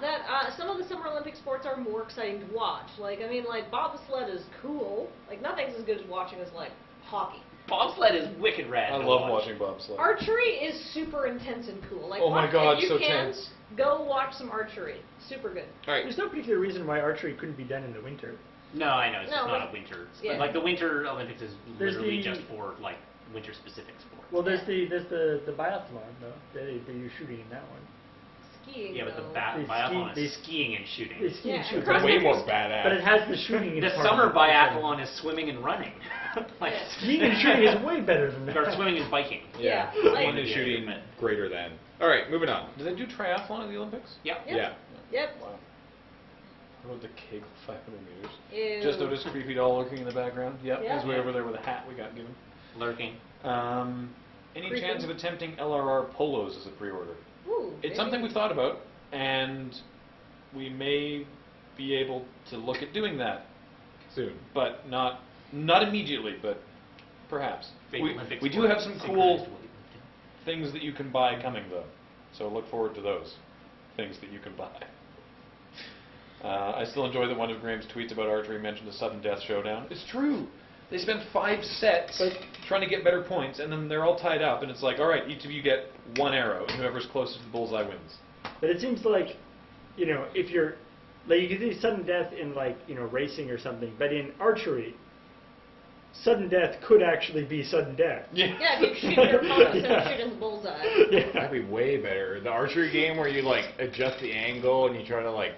that some of the Summer Olympic sports are more exciting to watch. Like, I mean, like bobsled is cool. Like, nothing's as good as watching as like hockey. Bobsled is wicked rad. I to love watch. watching bobsled. Archery is super intense and cool. Like, Oh my watch, God, if you so can, tense. go watch some archery. Super good. All right. There's no particular reason why archery couldn't be done in the winter. No, I know, it's just No, not but- a winter. yeah. Like the Winter Olympics is There's literally the- just for like winter specific sports. Well, there's the biathlon though. They do shooting in that one. Skiing, Yeah, but the though. They biathlon ski- is skiing and shooting. They ski and Yeah, shoot, and but Way cross-country more ski- badass. it has the shooting. The as part of summer it. biathlon is swimming and running. Like, Yeah. Skiing and shooting is way better than that. or swimming and biking. Yeah, One like- is Yeah, shooting yeah. greater than. All right, moving on. Do they do triathlon at the Olympics? Yeah. Yep. Yeah. Yep. Wow. What about the keg 500 meters? Ew. Just noticed creepy doll lurking in the background. Yep, Yeah. he's way over there with a hat we got given. Lurking. Any Creepy. chance of attempting LRR polos as a pre-order? Ooh, It's maybe. something we've thought about, and we may be able to look at doing that, Soon. but not immediately, but perhaps. Big Olympic We do sport, have some synchronized cool weightlifting. things that you can buy coming, though, so look forward to those things that you can buy. I still enjoy that one of Graham's tweets about archery mentioned the sudden death showdown. It's true. They spend 5 sets trying to get better points, and then they're all tied up, and it's like, all right, each of you get 1 arrow, and whoever's closest to the bullseye wins. But it seems like, you know, if you're, like, you can see sudden death in, like, you know, racing or something, but in archery, sudden death could actually be sudden death. Yeah, if you shoot your opponent instead of Yeah. shooting the bullseye. Yeah. That'd be way better. The archery game where you like adjust the angle and you try to like.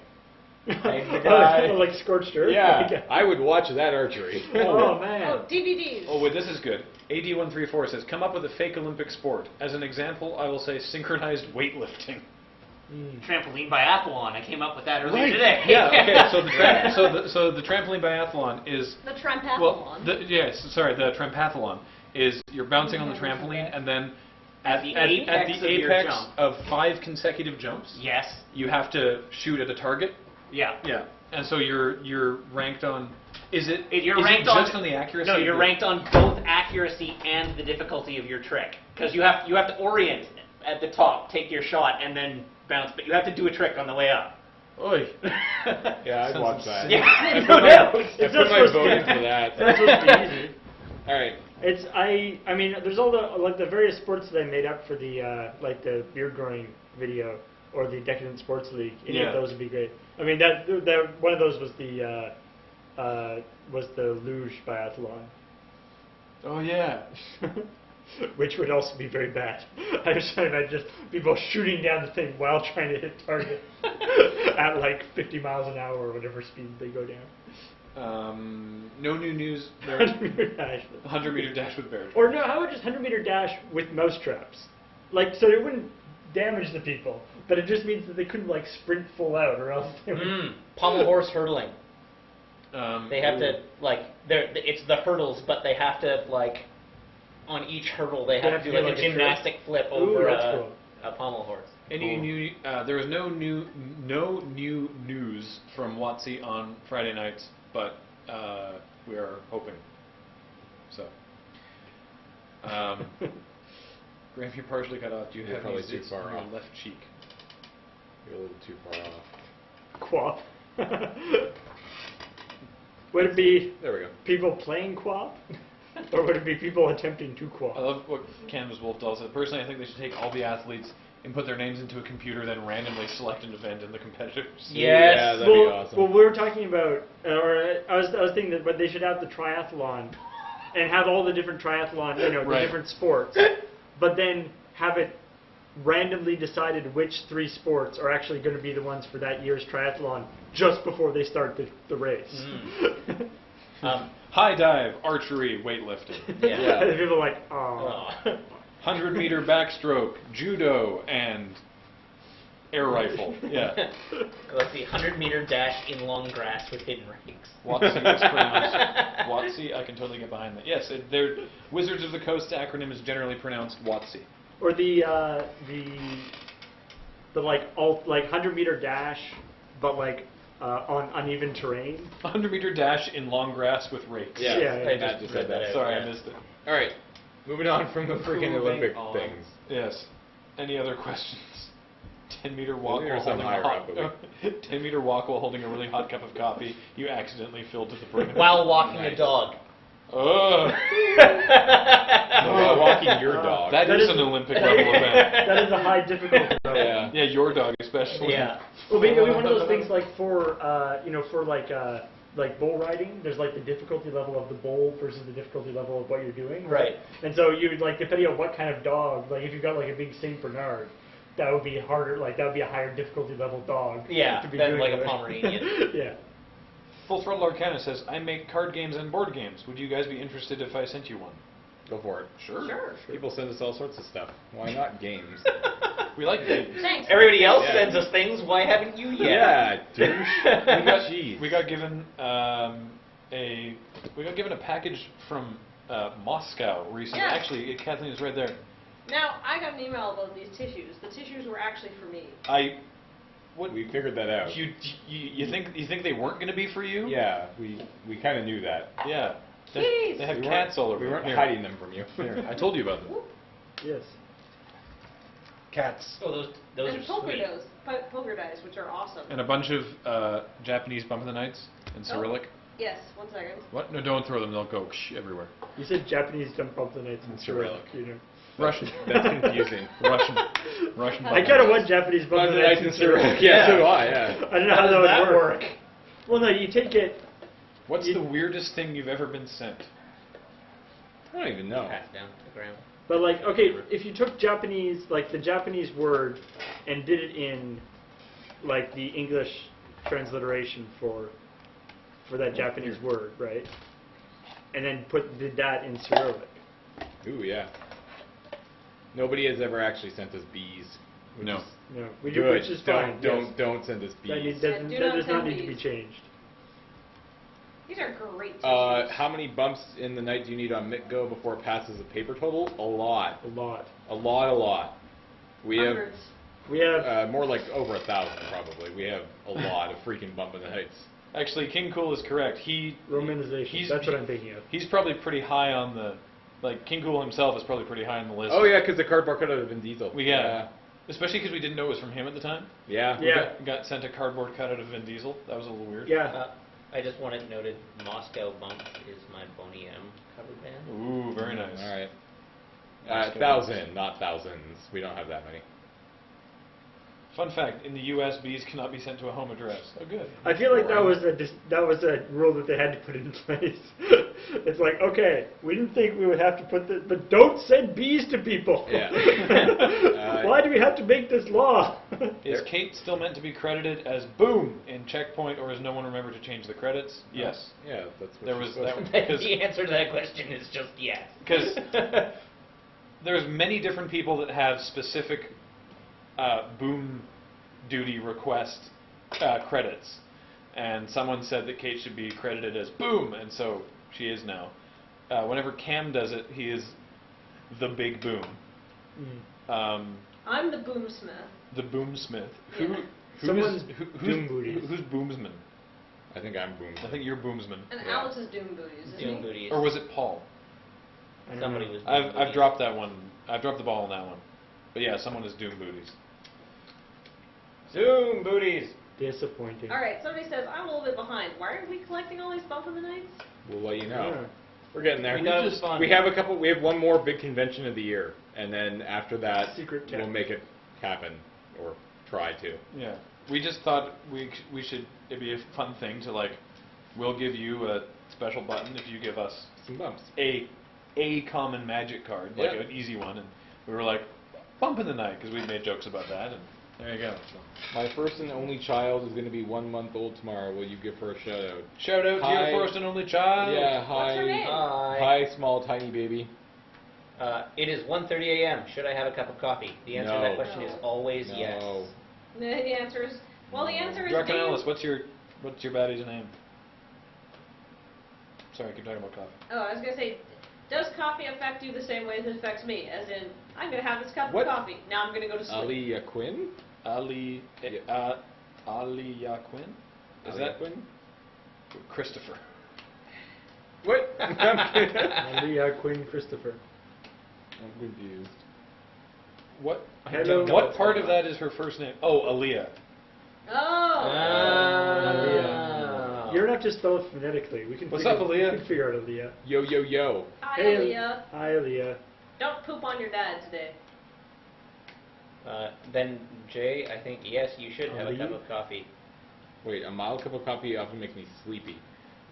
Make the guy. Oh, like scorched earth? Yeah, I would watch that archery. Oh, man. Oh, DVDs. Oh, wait, this is good. AD134 says, come up with a fake Olympic sport. As an example, I will say synchronized weightlifting. Trampoline biathlon. I came up with that earlier Right. today. Yeah, okay, so the trampoline biathlon is... The trampathlon. Well, the trampathlon is you're bouncing on the trampoline, and then At the apex of your apex jump. of 5 consecutive jumps, Yes. you have to shoot at a target. Yeah. Yeah. And so you're ranked on... Is it You're is ranked it on just on the accuracy? No, of you're the- ranked on both accuracy and the difficulty of your trick. Because you have to orient at the top, take your shot, and then bounce. But you have to do a trick on the way up. Oy. Yeah, I'd Sounds watch that. insane. Yeah, no doubt. I It's put not my supposed vote to- in for that. That's supposed to be easy. All right. It's I mean there's all the like the various sports that I made up for the like the beard growing video or the Decadent Sports League. Any Yeah. of those would be great. I mean that one of those was the luge biathlon, Oh, yeah. which would also be very bad. I was trying to just people shooting down the thing while trying to hit target at like 50 miles an hour or whatever speed they go down. No new news. 100-meter dash. 100-meter dash with bear. Or no, how about just 100-meter dash with mouse traps? Like, so it wouldn't damage the people, but it just means that they couldn't, like, sprint full out, or else they would... Pommel horse hurdling. They have ooh. to, like, it's the hurdles, but they have to, like, on each hurdle, they have to do, like, a gymnastic flip Ooh, over that's a, cool. a pommel horse. Any new? There was no new news from WotC on Friday nights, but we are hoping. So, Graham, you're partially cut off. Do you You're have probably any too zits far on your off. left cheek? You're a little too far off. Quap. Would it be There we go. people playing quap? Or would it be people attempting to quap? I love what Canvas Wolf doll said. Personally, I think they should take all the athletes and put their names into a computer, then randomly select an event in the competitors. Yes. Yeah, that'd well, be awesome. well, we were talking about, or I was thinking that, but they should have the triathlon, and have all the different triathlon, you know, the Right. different sports, but then have it randomly decided which 3 sports are actually going to be the ones for that year's triathlon just before they start the race. High dive, archery, weightlifting. Yeah. And people are like, oh. Oh. 100-meter backstroke, judo, and air rifle. Yeah. Let's see, 100-meter dash in long grass with hidden ranks. WotC is pronounced WotC. I can totally get behind that. Yes, they're Wizards of the Coast acronym is generally pronounced WotC. Or the like 100-meter dash, but like on uneven terrain. 100-meter dash in long grass with rakes. Yeah, Yeah, Matt just said that. Sorry, yeah. I missed it. All right, moving on from the freaking Moving Olympic on. things. Yes. Any other questions? 10-meter walk We were while some holding higher a up, hot 10-meter walk while holding a really hot cup of coffee. You accidentally filled to the brim. While walking a Nice. dog. Ugh. While walking your dog. That That is is- an Olympic level event. That is a high difficulty level. Yeah. Yeah, your dog especially. Yeah. Well, maybe one of those things like for bull riding. There's like the difficulty level of the bull versus the difficulty level of what you're doing. Right. And so you like depending on what kind of dog. Like if you've got like a big Saint Bernard, that would be harder. Like that would be a higher difficulty level dog. Yeah, to be than doing like a it. Pomeranian. Yeah. Full Throttle Arcana says, I make card games and board games. Would you guys be interested if I sent you one? Go for it. Sure. People send us all sorts of stuff. Why not games? We like games. Thanks. Everybody else Yeah. sends us things. Why haven't you yet? Yeah, douche. Jeez. We got given a package from Moscow recently. Yeah. Actually, Kathleen is right there. Now, I got an email about these tissues. The tissues were actually for me. We figured that out. You think they weren't going to be for you? Yeah, we kind of knew that. Yeah. Jeez. They have We cats all over. We weren't Here. hiding them from you. Here, I told you about them. Yes. Cats. Oh, those And are poker sweet. dice, poker dice, which are awesome. And a bunch of Japanese Bump of the Nights in Cyrillic. Yes, 1 second. What? No, don't throw them. They'll go everywhere. You said Japanese jump up the nights in Cyrillic. You know. Russian. That's confusing. Russian. I kind of want Japanese bump the nights in Cyrillic. Yeah, so do I, yeah. I don't know how that would work. Well, no, you take it. What's the weirdest thing you've ever been sent? I don't even know. Pass down to the ground. But like, okay, if you took Japanese, like the Japanese word, and did it in, like the English transliteration for that Japanese word, right? And then did that in Cyrillic. Ooh, yeah. Nobody has ever actually sent us bees. which No. is No, we do, good. which is fine. yes. Don't send us That, bees. doesn't, do that not does not send need to be bees. changed. These are great tissues. How many bumps in the night do you need on MitGo before it passes a paper total? A lot. A lot. A lot. We Hundreds. We have have more like over 1,000 probably. We have a lot of freaking bump in the nights. Actually, King Cool is correct. romanization. That's what I'm thinking of. He's probably pretty high on the, like King Cool himself is probably pretty high on the list. Oh yeah, because the cardboard cutout of Vin Diesel. Especially because we didn't know it was from him at the time. Yeah. Yeah. We got sent a cardboard cutout of Vin Diesel. That was a little weird. Yeah. I just want it noted, Moscow Bump is my Boney M cover band. Ooh, very nice. All right. Moscow 1,000, not thousands. We don't have that many. Fun fact: in the U.S., bees cannot be sent to a home address. Oh, good. I feel like that was a rule that they had to put in place. It's like, okay, we didn't think we would have to put this, but don't send bees to people. Yeah. Why do we have to make this law? Is Kate still meant to be credited as Boom in Checkpoint, or has no one remembered to change the credits? Yes. Yeah, that's what There she's was supposed that to- The answer to that question is just yes. Because there's many different people that have specific Boom duty request credits, and someone said that Kate should be credited as Boom, and so she is now. Whenever Cam does it, he is the Big Boom. I'm the boomsmith. The Boomsmith. Yeah. Someone's who's Doom Booties. Who's Boomsman? I think I'm Boom. I think you're Boomsman. And Yeah. Alex is doom booties, isn't Doom he? booties. Or was it Paul? I don't Somebody know. was. I've dropped that one. I've dropped the ball on that one. But yeah, someone is Doom Booties. Zoom booties. Disappointing. All right, somebody says, I'm a little bit behind. Why are we collecting all these bump in the nights? We'll let you know. Yeah. We're getting there. We know it's fun. We have a couple. We have one more big convention of the year, and then after that, Secret we'll camp. make it happen, or try to. Yeah. We just thought we should, it'd be a fun thing to like, we'll give you a special button if you give us Some bumps. a common magic card, like Yep. an easy one, and we were like, bump in the night, because we'd made jokes about that, and there you go. So. My first and only child is going to be 1 month old tomorrow. Will you give her a shout out? Shout out to Hi. your first and only child. Yeah, What's her name? Hi. Hi, small tiny baby. It is 1:30 a.m. Should I have a cup of coffee? The answer to that No. question is always No. yes. The answer is, well, the answer is Draken Dan. Ellis, what's your baddie's name? Sorry, I keep talking about coffee. Oh, I was going to say, does coffee affect you the same way as it affects me? As in, I'm going to have this cup What? of coffee. Now I'm going to go to sleep. Ali Quinn? Ali Yaquin? Is that Quinn? Christopher? What? Leah Quinn Christopher. I'm confused. What? Hello. What part of that is her first name? Oh, Aaliyah. Oh! Aaliyah. You don't have to spell it phonetically. We can What's figure, up, Aaliyah? We can figure out Aaliyah. Yo, yo, yo. Hi, Hey, Aaliyah. Hi, Aaliyah. Don't poop on your dad today. Then, Jay, I think, yes, you should have a cup Ali? of coffee. Wait, a mild cup of coffee often makes me sleepy.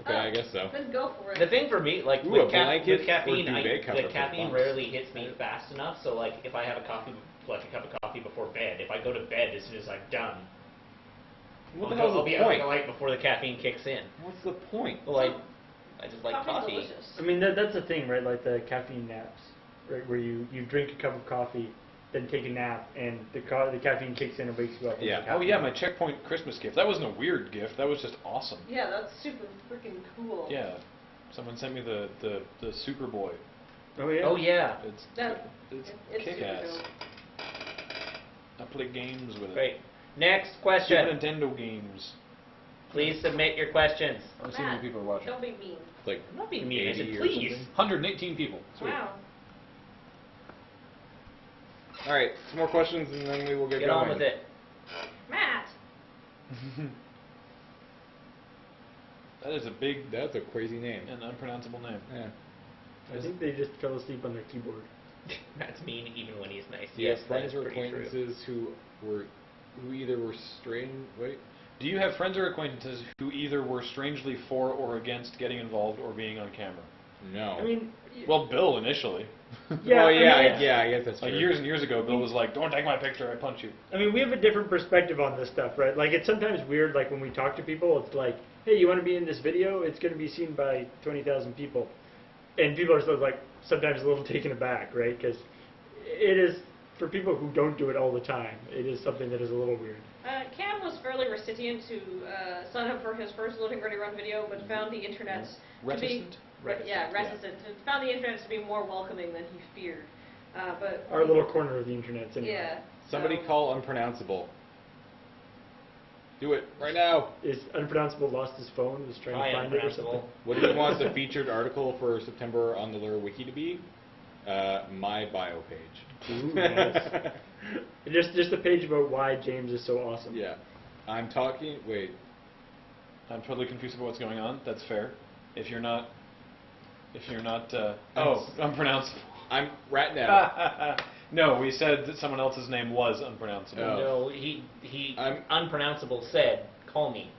Okay, Oh, I guess so. Then go for The it. thing for me, like, Ooh, with, a blanket with caffeine, or duvet cover the for caffeine bumps. rarely hits me fast enough, so, like, if I have a cup of coffee before bed, if I go to bed as soon as I'm done, What the I'll hell's be the out of point? the light before the caffeine kicks in. What's the point? Well, I just like Coffee's coffee. delicious. I mean, that's the thing, right? Like the caffeine naps, right? Where you drink a cup of coffee, then take a nap, and the caffeine kicks in and wakes you up. with Yeah. the Oh caffeine. yeah, my Checkpoint Christmas gift. That wasn't a weird gift. That was just awesome. Yeah, that's super freaking cool. Yeah. Someone sent me the Superboy. Oh yeah. Oh, yeah. It's It's kick super ass. dope. I play games with it. Great. Next Super question. Nintendo games. Please submit your questions. I want to see how many Matt, people are watching. Don't be mean. It's like I'm not being mean, I 80 said or please. something. 118 people. Sweet. Wow. All right, some more questions and then we will get Get going. on with it. Matt. That is a big That's a crazy name. and unpronounceable name. Yeah. I think they just fell asleep on their keyboard. That's mean even when he's nice. Do you have Yes, friends that or is pretty true. acquaintances who either were strange? Wait. Do you have friends or acquaintances who either were strangely for or against getting involved or being on camera? No. I mean, Well, Bill initially. yeah, well, yeah, I mean, yeah, I guess that's Like true. years and years ago, Bill was like, "Don't take my picture, I punch you." I mean, we have a different perspective on this stuff, right? Like, it's sometimes weird, like, when we talk to people, it's like, hey, you want to be in this video? It's going to be seen by 20,000 people. And people are sort of, like, sometimes a little taken aback, right? Because it is, for people who don't do it all the time, it is something that is a little weird. Cam was fairly reticent to sign up for his first Loading Ready Run video, but found the internet to be Reticent? reticent. Found the internet to be more welcoming than he feared. But Our little corner of the internet, anyway. yeah. Somebody so- call unpronounceable. Do it right now. Is Unpronounceable lost his phone, was trying Hi, to find it or Unpronounceable. something? What do you want the featured article for September on the Lure Wiki to be? My bio page. Ooh, nice. Just a page about why James is so awesome. Yeah. I'm talking. Wait. I'm totally confused about what's going on. That's fair. If you're not, unpronounceable. I'm Ratnab. No, we said that someone else's name was unpronounceable. Oh. No, he I'm- unpronounceable said, call me.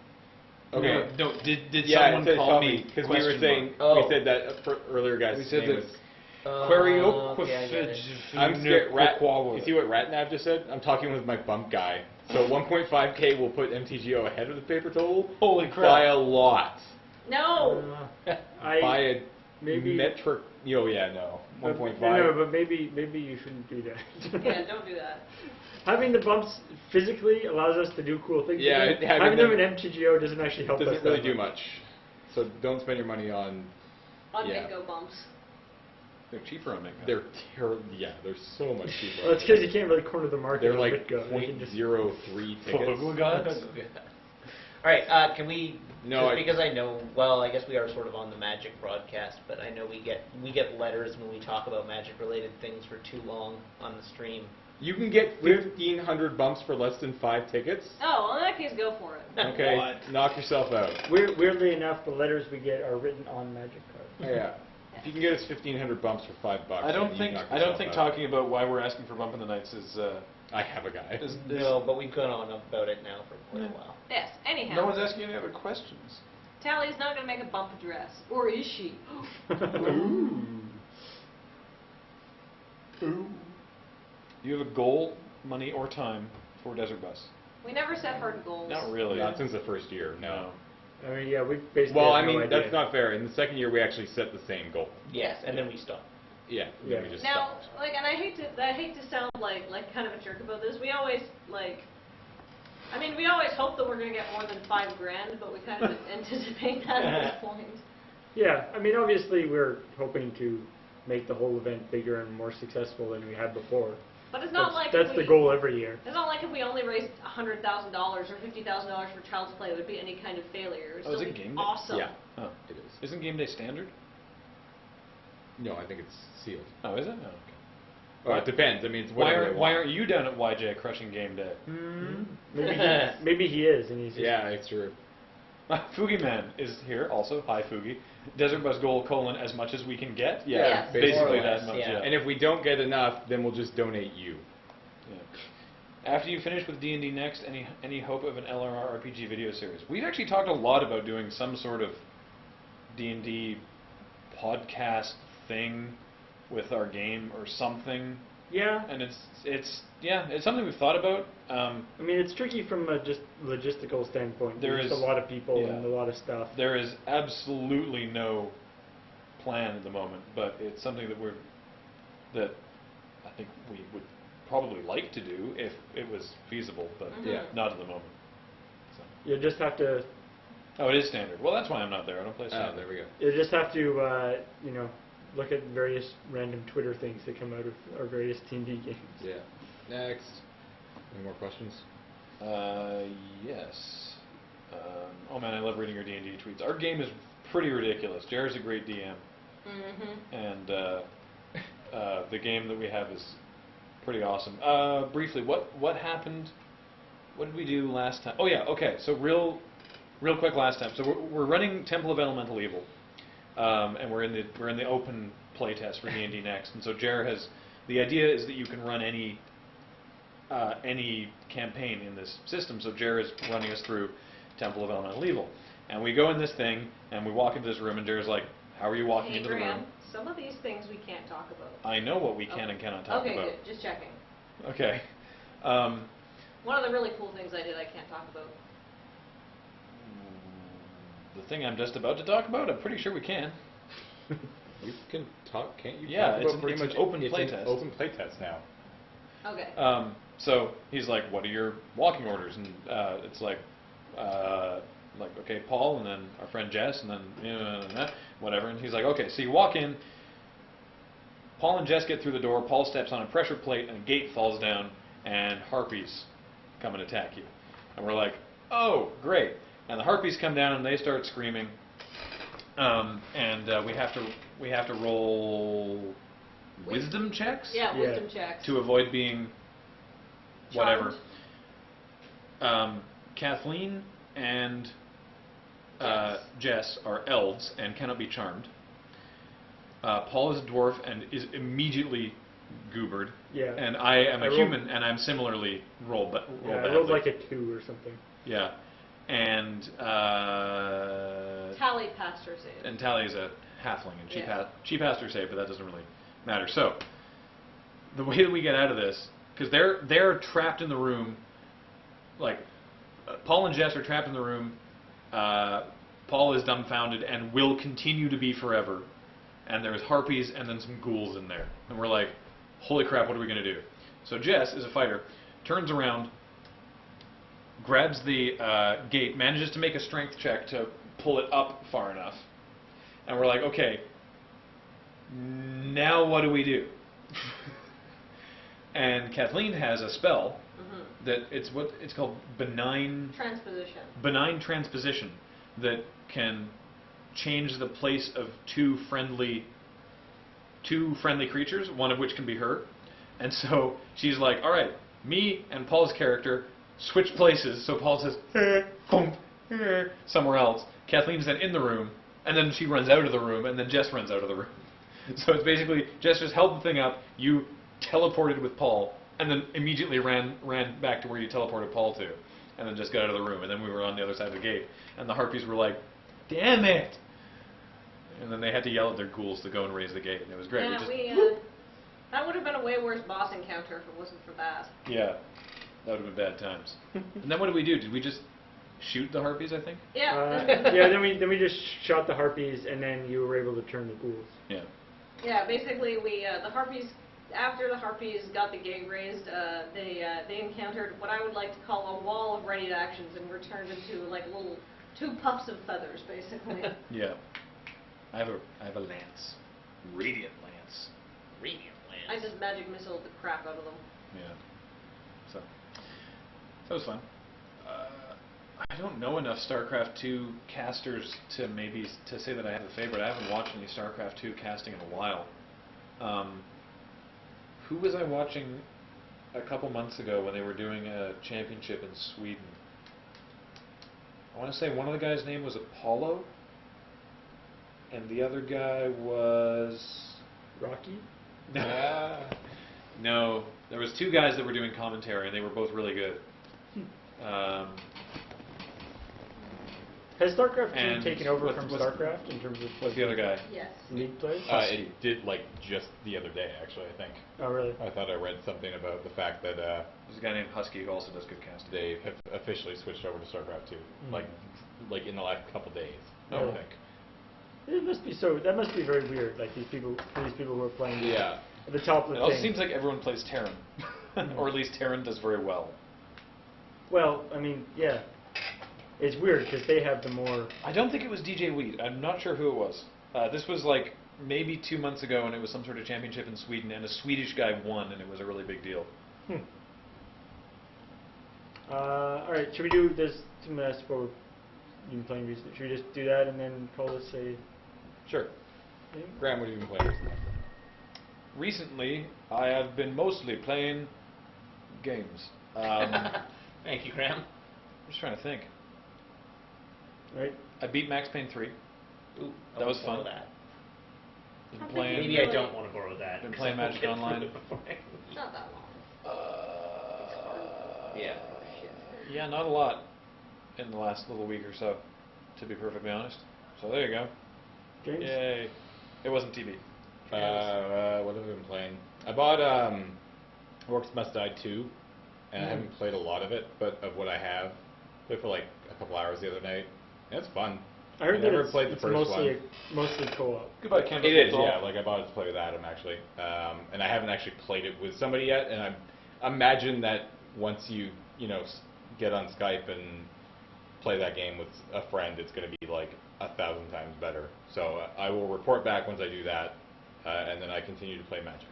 Okay. No, did Yeah, someone it said call me? because we were Question saying mark. Oh. we said that earlier, guys. We said name that. was, Okay, I get it. I'm scared. You see what Ratnab just said? I'm talking with my bump guy. So 1.5K will put MTGO ahead of the paper total Holy by crap! a lot. No. By a maybe metric. Oh yeah, no. but- 1.5. No, but maybe you shouldn't do that. Yeah, don't do that. Having the bumps physically allows us to do cool things. Yeah, with them. having having them them- in MTGO doesn't actually help us. Doesn't that really do much. So don't spend your money on. On Yeah. bingo bumps. They're cheaper on Mingo. They're terrible. Yeah, they're so much cheaper. Well, it's because you can't really corner the market. They're on like BitGo. You can just- 0.03 tickets. All right, can we? No, just because I know. Well, I guess we are sort of on the Magic broadcast, but I know we get letters when we talk about Magic-related things for too long on the stream. You can get 1,500 bumps for less than 5 tickets. Oh, well, in that case, go for it. Okay, What? knock yourself out. Weirdly enough, the letters we get are written on Magic cards. Yeah. If you can get us 1,500 bumps for $5, I don't then you think knock I don't yourself think out. talking about why we're asking for bump in the nights is I have a guy. No, but we've gone on about it now for quite a while. Yes, anyhow. no one's asking any other questions. Tally's not going to make a bump address. Or is she? Ooh. Do you have a goal, money, or time for Desert Bus? We never set hard goals. Not really. Not since the first year, no. I mean, yeah, we basically. Well, have I no mean, idea. that's not fair. In the second year, we actually set the same goal. Yes, and then we stopped. Yeah. Yeah. We just Now, stopped. like, and I hate to sound like kind of a jerk about this. We always we always hope that we're going to get more than $5,000, but we kind of anticipate that at this point. Yeah, I mean, obviously we're hoping to make the whole event bigger and more successful than we had before. But it's not That's the goal every year. It's not like if we only raised $100,000 or $50,000 for Child's Play, it would be any kind of failure. It would Oh, is still it be game day? awesome. Yeah. Oh, It is. isn't game day standard? No, I think it's sealed. Oh, is it? Oh, okay. Well, it depends. I mean, it's Why whatever aren't you down at YJ crushing game day? Maybe he is, and he's just, Yeah, it's true. Fugi Man is here also. Hi, Fugi. Desert Bus goal : as much as we can get. Yeah, Yes. basically. Basically More or that less, much. yeah. Yeah. And if we don't get enough, then we'll just donate you. Yeah. After you finish with D&D Next, any hope of an LRR RPG video series? We've actually talked a lot about doing some sort of D&D podcast thing with our game or something, yeah. and it's something we've thought about. I mean, it's tricky from a just logistical standpoint. There There's is- a lot of people yeah. and a lot of stuff. There is absolutely no plan at the moment, but it's something that I think we would probably like to do if it was feasible, but Yeah. not at the moment. So. You just have to. Oh, it is standard. Well, that's why I'm not there. I don't play Oh, standard. there we go. You just have to, look at various random Twitter things that come out of our various D&D games. Yeah. Next. Any more questions? Yes. Oh man, I love reading your D&D tweets. Our game is pretty ridiculous. Jared's a great DM, and the game that we have is pretty awesome. Briefly, what happened? What did we do last time? Oh yeah, okay. So real quick last time. So we're running Temple of Elemental Evil, and we're in the open playtest for D&D Next. And so Jared has the idea is that you can run any campaign in this system. So Jared is running us through Temple of Elemental Evil, and we go in this thing and we walk into this room, and Jared's like, "How are you walking Hey, into the Graham, room?" some of these things we can't talk about. I know what we can and cannot talk okay, about. good. Just checking. Okay. One of the really cool things I did I can't talk about. The thing I'm just about to talk about, I'm pretty sure we can. You can talk, can't you? Yeah, talk it's about an- pretty it's an much open it's playtest. an open playtest now. Okay. So he's like, "What are your walking orders?" And it's like, okay, Paul, and then our friend Jess, and then whatever. And he's like, "Okay, so you walk in. Paul and Jess get through the door. Paul steps on a pressure plate, and a gate falls down, and harpies come and attack you." And we're like, "Oh, great!" And the harpies come down, and they start screaming. And we have to roll wisdom checks. Yeah, Yeah. wisdom checks. To avoid being whatever. Charmed. Kathleen and Jess are elves and cannot be charmed. Paul is a dwarf and is immediately goobered. Yeah. And I am I a rolled- human and I'm similarly roll Yeah, I badly. rolled like a 2 or something. Yeah. And Tally passed her save. and Tally is a halfling, and Yeah. she passed her save, but that doesn't really matter. So, the way that we get out of this, because they're trapped in the room, like, Paul and Jess are trapped in the room, Paul is dumbfounded and will continue to be forever, and there's harpies and then some ghouls in there. And we're like, holy crap, what are we going to do? So Jess is a fighter, turns around, grabs the gate, manages to make a strength check to pull it up far enough, and we're like, okay, now what do we do? And Kathleen has a spell that it's called benign transposition that can change the place of two friendly creatures, one of which can be her. And so she's like, all right, me and Paul's character switch places, so Paul says, thump, somewhere else. Kathleen's then in the room, and then she runs out of the room, and then Jess runs out of the room. So it's basically, Jess just held the thing up, you teleported with Paul, and then immediately ran back to where you teleported Paul to, and then just got out of the room, and then we were on the other side of the gate, and the harpies were like, damn it! And then they had to yell at their ghouls to go and raise the gate, and it was great. Yeah, that would have been a way worse boss encounter if it wasn't for that. Yeah, that would have been bad times. And then what did we do? Did we just shoot the harpies, I think? Yeah. Yeah, then we just shot the harpies, and then you were able to turn the ghouls. Yeah. Yeah, basically the Harpies, after the Harpies got the gate raised, they encountered what I would like to call a wall of ready actions and were turned into like little 2 puffs of feathers, basically. Yeah. I have a lance. Radiant lance. Radiant I Lance. just magic missile the crap out of them. Yeah. So that was fun. I don't know enough StarCraft 2 casters to say that I have a favorite. I haven't watched any StarCraft 2 casting in a while. Who was I watching a couple months ago when they were doing a championship in Sweden? I want to say one of the guys' name was Apollo, and the other guy was Rocky? No, there was 2 guys that were doing commentary, and they were both really good. Has StarCraft 2 And taken over what's- from what's- StarCraft in terms of What's the other guy? Yes. league play? It did like just the other day, actually. I think. Oh, really? I thought I read something about the fact that There's a guy named Husky who also does good casting. they have officially switched over to StarCraft 2, like in the last couple days. I Really? think. It must be so. That must be very weird. Like these people who are playing Yeah. at the top of It the also thing. seems like everyone plays Terran, or at least Terran does very well. Well, I mean, yeah, it's weird because they have the more. I don't think it was DJ Wheat. I'm not sure who it was. This was like maybe 2 months ago, and it was some sort of championship in Sweden, and a Swedish guy won, and it was a really big deal. All right, should we do this? That's what we've been playing recently. Should we just do that and then call this a? Sure. thing? Graham, what have you been playing recently? Recently, I have been mostly playing games. Thank you, Graham. I'm just trying to think. Right. I beat Max Payne 3. Ooh, That was borrow fun. That. Been How big playing. is Maybe really- I don't want to borrow that. Been 'cause playing I won't Magic get through Online. it before I- Not that long. Yeah. Yeah, not a lot in the last little week or so, to be perfectly honest. So there you go. James. Yay. It wasn't TV. What have I been playing? I bought Orcs Must Die 2, and I haven't played a lot of it, but of what I have, played for like a couple hours the other night. And it's fun. I heard I that never it's, played the it's first mostly one. mostly co-op. Goodbye, Canvas. It is, yeah. Like I bought it to play with Adam actually, and I haven't actually played it with somebody yet. And I imagine that once you get on Skype and play that game with a friend, it's going to be like 1,000 times better. So I will report back once I do that, and then I continue to play Magic.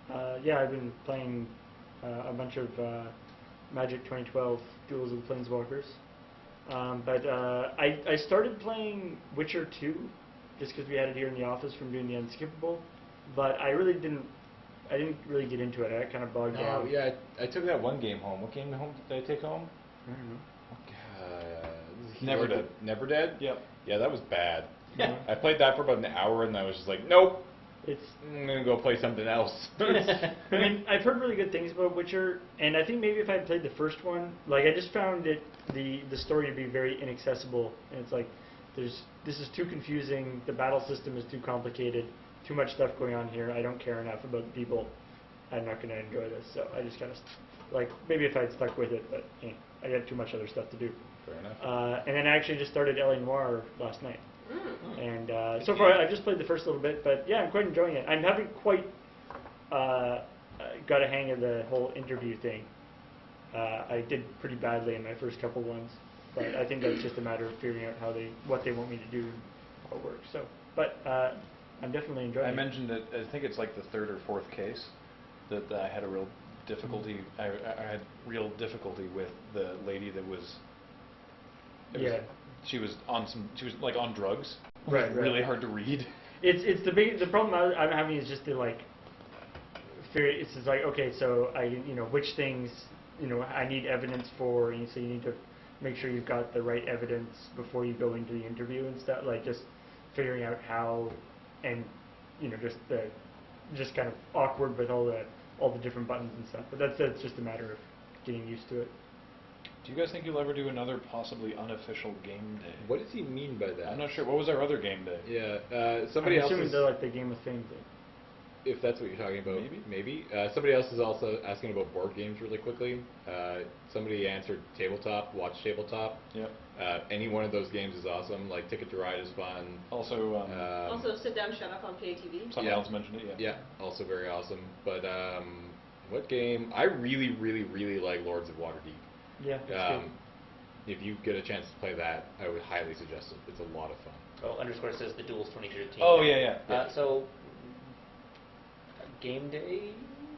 So Yeah, I've been playing a bunch of Magic 2012 Duels of the Planeswalkers. But I started playing Witcher 2 just because we had it here in the office from doing the Unskippable. But I didn't really get into it. I got kind of bogged down. Oh yeah, I took that one game home. What game home did I take home? I don't know. Never Dead. Never Dead? Yep. Yeah, that was bad. Yeah. I played that for about an hour, and I was just like, nope, It's I'm gonna go play something else. I mean, I've heard really good things about Witcher, and I think maybe if I had played the first one, like I just found the story to be very inaccessible, and it's like this is too confusing, the battle system is too complicated, too much stuff going on here. I don't care enough about the people. I'm not going to enjoy this, so I just kind of like maybe if I'd stuck with it, but I had too much other stuff to do. Fair enough. And then I actually just started LA Noire last night. Mm. And so far, I've just played the first little bit, but yeah, I'm quite enjoying it. I haven't quite got a hang of the whole interview thing. I did pretty badly in my first couple ones, but I think that's just a matter of figuring out what they want me to do, and how it works. So, but I'm definitely enjoying it. I mentioned that I think it's like the 3rd or 4th case that I had a real difficulty. I had real difficulty with the lady that was. She was like on drugs. It was Right, really right. hard to read. It's the problem I'm having is just to like figure. It's just like, okay, so which things I need evidence for, and so you need to make sure you've got the right evidence before you go into the interview and stuff. Like just figuring out how, and just kind of awkward with all the different buttons and stuff. But that's just a matter of getting used to it. Do you guys think you'll ever do another possibly unofficial game day? What does he mean by that? I'm not sure. What was our other game day? Yeah, somebody I'm else. assuming they're like the Game of Fame thing. If that's what you're talking about, maybe. Somebody else is also asking about board games really quickly. Somebody answered tabletop, watch tabletop. Yep. Any one of those games is awesome. Like Ticket to Ride is fun. Also, Also, sit down, shut up on PATV. someone else mentioned it. Yeah. Yeah, also very awesome. But what game? I really, really, really like Lords of Waterdeep. Yeah, that's If you get a chance to play that, I would highly suggest it. It's a lot of fun. Oh, underscore says the Duels 2013. Oh yeah. So, game day.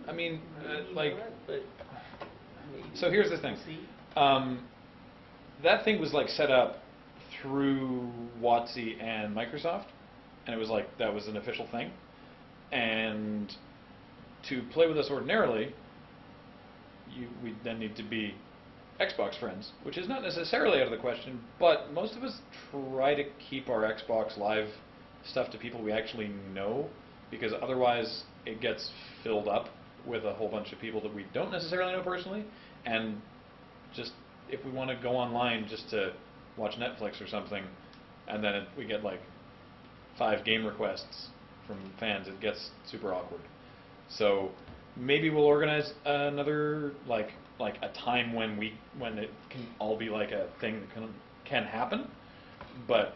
I mean, maybe like, not, but maybe so here's the thing. we'll see. That thing was like set up through WotC and Microsoft, and it was like that was an official thing. And to play with us ordinarily, we then need to be Xbox friends, which is not necessarily out of the question, but most of us try to keep our Xbox Live stuff to people we actually know, because otherwise it gets filled up with a whole bunch of people that we don't necessarily know personally, and just if we want to go online just to watch Netflix or something, and then we get like 5 game requests from fans, it gets super awkward. So maybe we'll organize another like a time when it can all be like a thing that can happen, but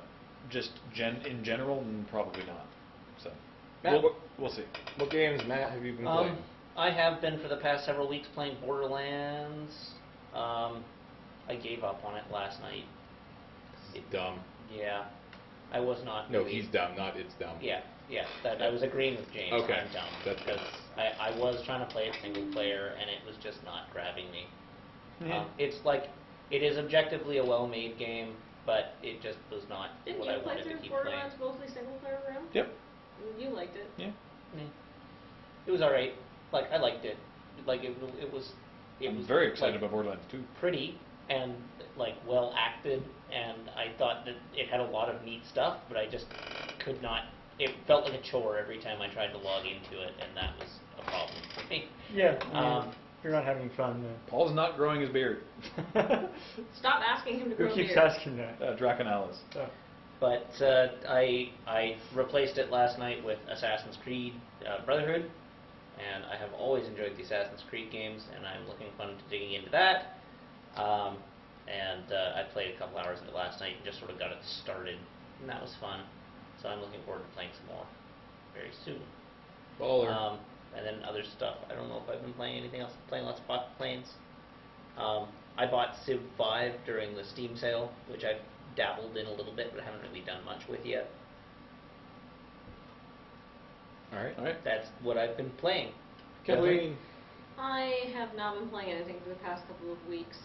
just in general, probably not. So Matt, we'll see. What games, Matt, have you been playing? I have been for the past several weeks playing Borderlands. I gave up on it last night. It's dumb. Yeah, I was not. No, really- he's dumb, not it's dumb. Yeah. That I was agreeing with James. Okay, I'm dumb that's good. because I was trying to play it single player and it was just not grabbing me. Yeah. It's like it is objectively a well-made game, but it just was not Didn't what you I play wanted to through keep playing. Borderlands mostly single player round? Yep. You liked it. Yeah. Yeah. It was alright. Like I liked it. Like it was. I'm very excited like, about Borderlands 2. pretty and like well acted, and I thought that it had a lot of neat stuff, but I just could not. It felt like a chore every time I tried to log into it, and that was a problem for me. Yeah, Um, you're not having fun. Paul's not growing his beard. Stop asking him to Who grow keeps beard. asking that? Draconalis. But I replaced it last night with Assassin's Creed Brotherhood, and I have always enjoyed the Assassin's Creed games, and I'm looking forward to digging into that. I played a couple hours of it last night and just sort of got it started, and that was fun. So I'm looking forward to playing some more very soon. Baller. And then other stuff. I don't know if I've been playing anything else. Playing lots of Pocket Planes. I bought Civ 5 during the Steam sale, which I've dabbled in a little bit, but haven't really done much with yet. All right. That's what I've been playing. Kathleen. I have not been playing anything for the past couple of weeks.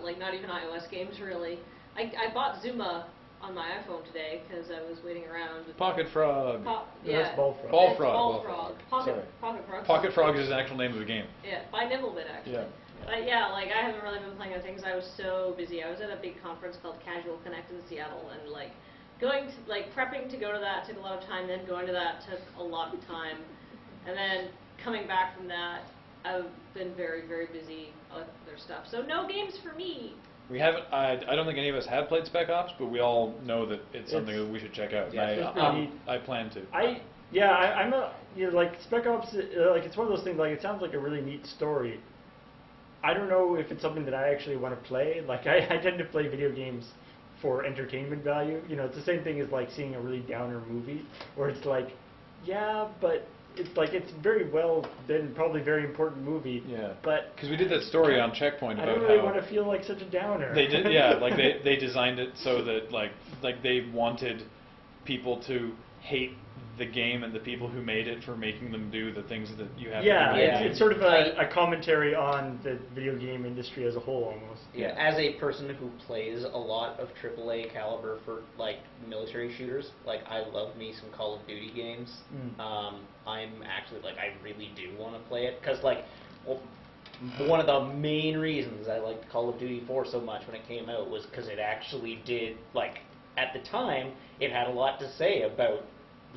Like not even iOS games really. I bought Zuma on my iPhone today because I was waiting around. Pocket Frog. Yeah. That's Bullfrog. Bullfrog. Bullfrog. Sorry. Pocket Frog. Pocket Frog is the actual name of the game. Yeah, by Nibblebit actually. Yeah. But yeah, like I haven't really been playing other things. I was so busy. I was at a big conference called Casual Connect in Seattle, and like prepping to go to that took a lot of time. Then going to that took a lot of time, and then coming back from that, I've been very, very busy with other stuff. So no games for me. We haven't. I don't think any of us have played Spec Ops, but we all know that it's something It's- that we should check out. Yeah, it's pretty neat. I plan to. I'm not, like Spec Ops, like it's one of those things, like it sounds like a really neat story. I don't know if it's something that I actually want to play. Like I tend to play video games for entertainment value. It's the same thing as like seeing a really downer movie, where it's like, yeah, but it's like it's very well been, probably very important movie. Yeah. But Because we did that story on Checkpoint I about don't really how want to feel like such a downer. they did. Yeah, like they designed it so that like they wanted people to hate the game and the people who made it for making them do the things that you have Yeah, to do. Yeah. it's sort of a commentary on the video game industry as a whole, almost. Yeah, as a person who plays a lot of AAA caliber for like military shooters, like I love me some Call of Duty games. I'm actually like I really do want to play it because like one of the main reasons I liked Call of Duty 4 so much when it came out was because it actually did like at the time it had a lot to say about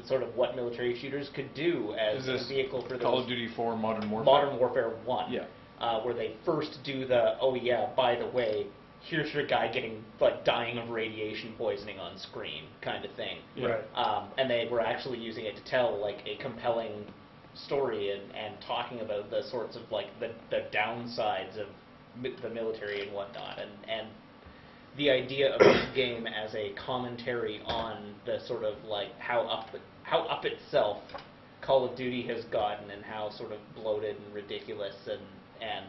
the sort of what military shooters could do as Is this a vehicle for Call those of Duty 4 Modern Warfare? Modern Warfare 1. Yeah. Where they first do the, oh yeah, by the way, here's your guy getting, like, dying of radiation poisoning on screen kind of thing. Yeah. Right. And they were actually using it to tell, like, a compelling story and talking about the sorts of like the downsides of the military and whatnot, and the idea of this game as a commentary on the sort of like how up itself Call of Duty has gotten, and how sort of bloated and ridiculous and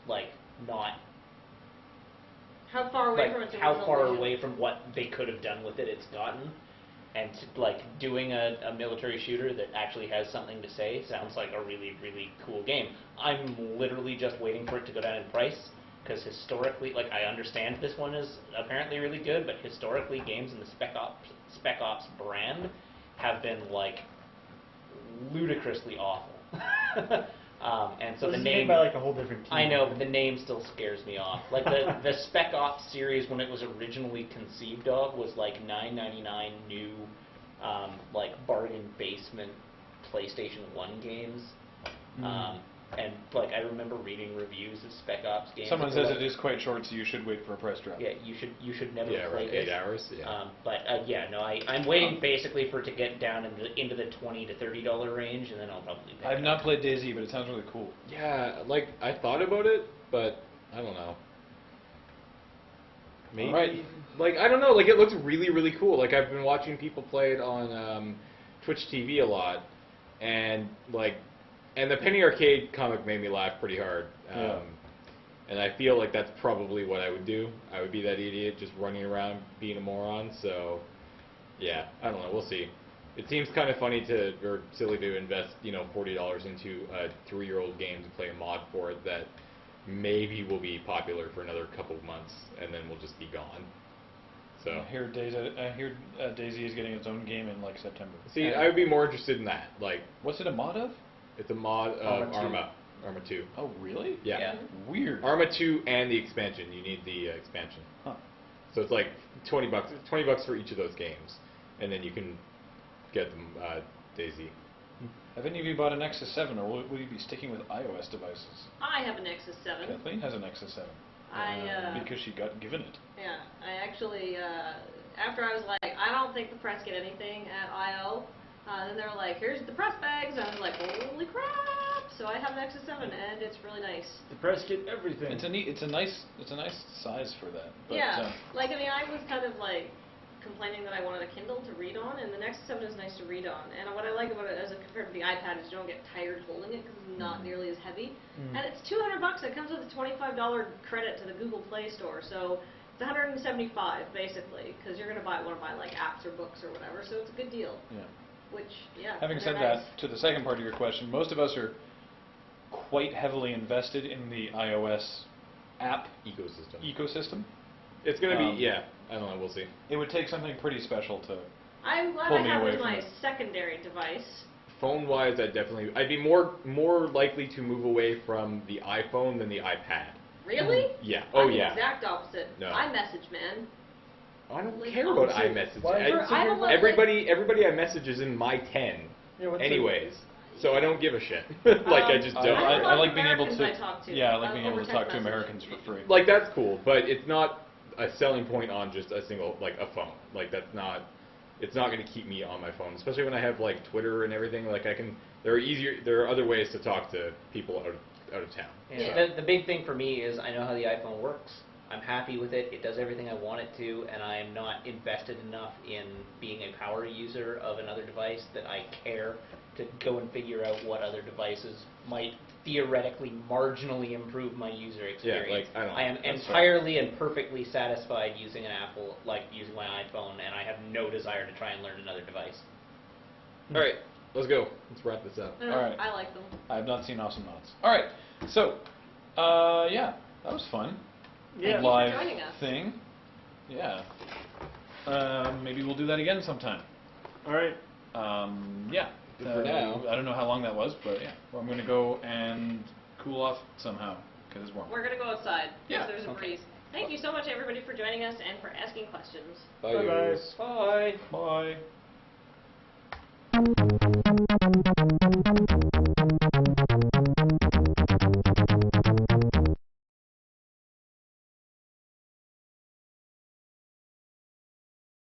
like not How far away from its how original far vision. away from what they could have done with it it's gotten. And like doing a military shooter that actually has something to say sounds like a really, really cool game. I'm literally just waiting for it to go down in price, because historically, like, I understand this one is apparently really good, but historically games in the Spec Ops brand have been like ludicrously awful. And so Well, the this is name made by like a whole different team. I know, but the name still scares me off. Like the Spec Ops series, when it was originally conceived of, was like $9.99 new, like bargain basement PlayStation 1 games. And like I remember reading reviews of Spec Ops games. Someone that were says like, it is quite short, so you should wait for a price drop. Yeah, you should never Yeah, play around this. 8 hours. Yeah. I'm waiting basically for it to get down into the $20 to $30 range, and then I'll probably pay. I've not played DayZ, but it sounds really cool. Yeah, like I thought about it, but I don't know. Maybe, Alright. like I don't know, like it looks really, really cool. Like I've been watching people play it on Twitch TV a lot, and the Penny Arcade comic made me laugh pretty hard. Yeah. And I feel like that's probably what I would do. I would be that idiot just running around being a moron. So, yeah, I don't know. We'll see. It seems kind of funny or silly to invest, $40 into a 3-year-old game to play a mod for it that maybe will be popular for another couple of months and then will just be gone. So I hear DayZ is getting its own game in like September. see, I would be more interested in that. Like, What's it a mod of? it's a mod of Arma 2. Arma 2. Oh, really? Yeah. Weird. Arma 2 and the expansion. You need the expansion. Huh. So it's like $20. $20 for each of those games, and then you can get them DayZ. Have any of you bought a Nexus 7, or will you be sticking with iOS devices? I have a Nexus 7. Kathleen has a Nexus 7. Because she got given it. Yeah, I actually, after I was like, I don't think the press get anything at I.O., then they were like, here's the press bags, and I was like, holy crap! So I have an Nexus 7, and it's really nice. The press get everything. It's a nice size for that. But, Yeah, I was kind of like complaining that I wanted a Kindle to read on, and the Nexus 7 is nice to read on. And what I like about it as compared to the iPad is you don't get tired holding it because it's not nearly as heavy. And it's $200. It comes with a $25 credit to the Google Play Store, so it's $175 basically, because you're gonna want to buy like apps or books or whatever. So it's a good deal. Yeah. Which, yeah. Having they're said nice. that, to the second part of your question, most of us are quite heavily invested in the iOS app ecosystem. It's going to be, I don't know, we'll see. It would take something pretty special to I'm glad pull I me have away it as from my it. secondary device. Phone-wise, I'd be more likely to move away from the iPhone than the iPad. Really? Yeah. I'm Oh, the yeah. exact opposite. No. iMessage, man. I don't Like, care about honestly, iMessage. why- I don't like- Everybody I message is in my 10. Yeah, what's anyways. So I don't give a shit. I just don't. I like being able Americans to. I talk to, Yeah, I like being able over to talk text to messaging. Americans for free. Like, that's cool, but it's not a selling point on just a single, like, a phone. Like, that's not, it's not going to keep me on my phone, especially when I have, like, Twitter and everything. Like, there are other ways to talk to people out of town. Yeah. The big thing for me is I know how the iPhone works. I'm happy with it. It does everything I want it to, and I am not invested enough in being a power user of another device that I care to go and figure out what other devices might theoretically marginally improve my user experience. Yeah, like, I don't know. I am That's entirely and perfectly satisfied using an Apple, like using my iPhone, and I have no desire to try and learn another device. All right, let's go. Let's wrap this up. I don't know, All right. I like them. I have not seen Awesome Knots. All right, so yeah, that was fun. Yeah. Thank you for Live joining us. thing. Yeah. Maybe we'll do that again sometime. All right. Yeah. For now. I don't know how long that was, but yeah. Well, I'm going to go and cool off somehow because it's warm. We're going to go outside. Yeah, There's a okay. breeze. Thank you so much, everybody, for joining us and for asking questions. Bye, Bye-bye. guys. Bye.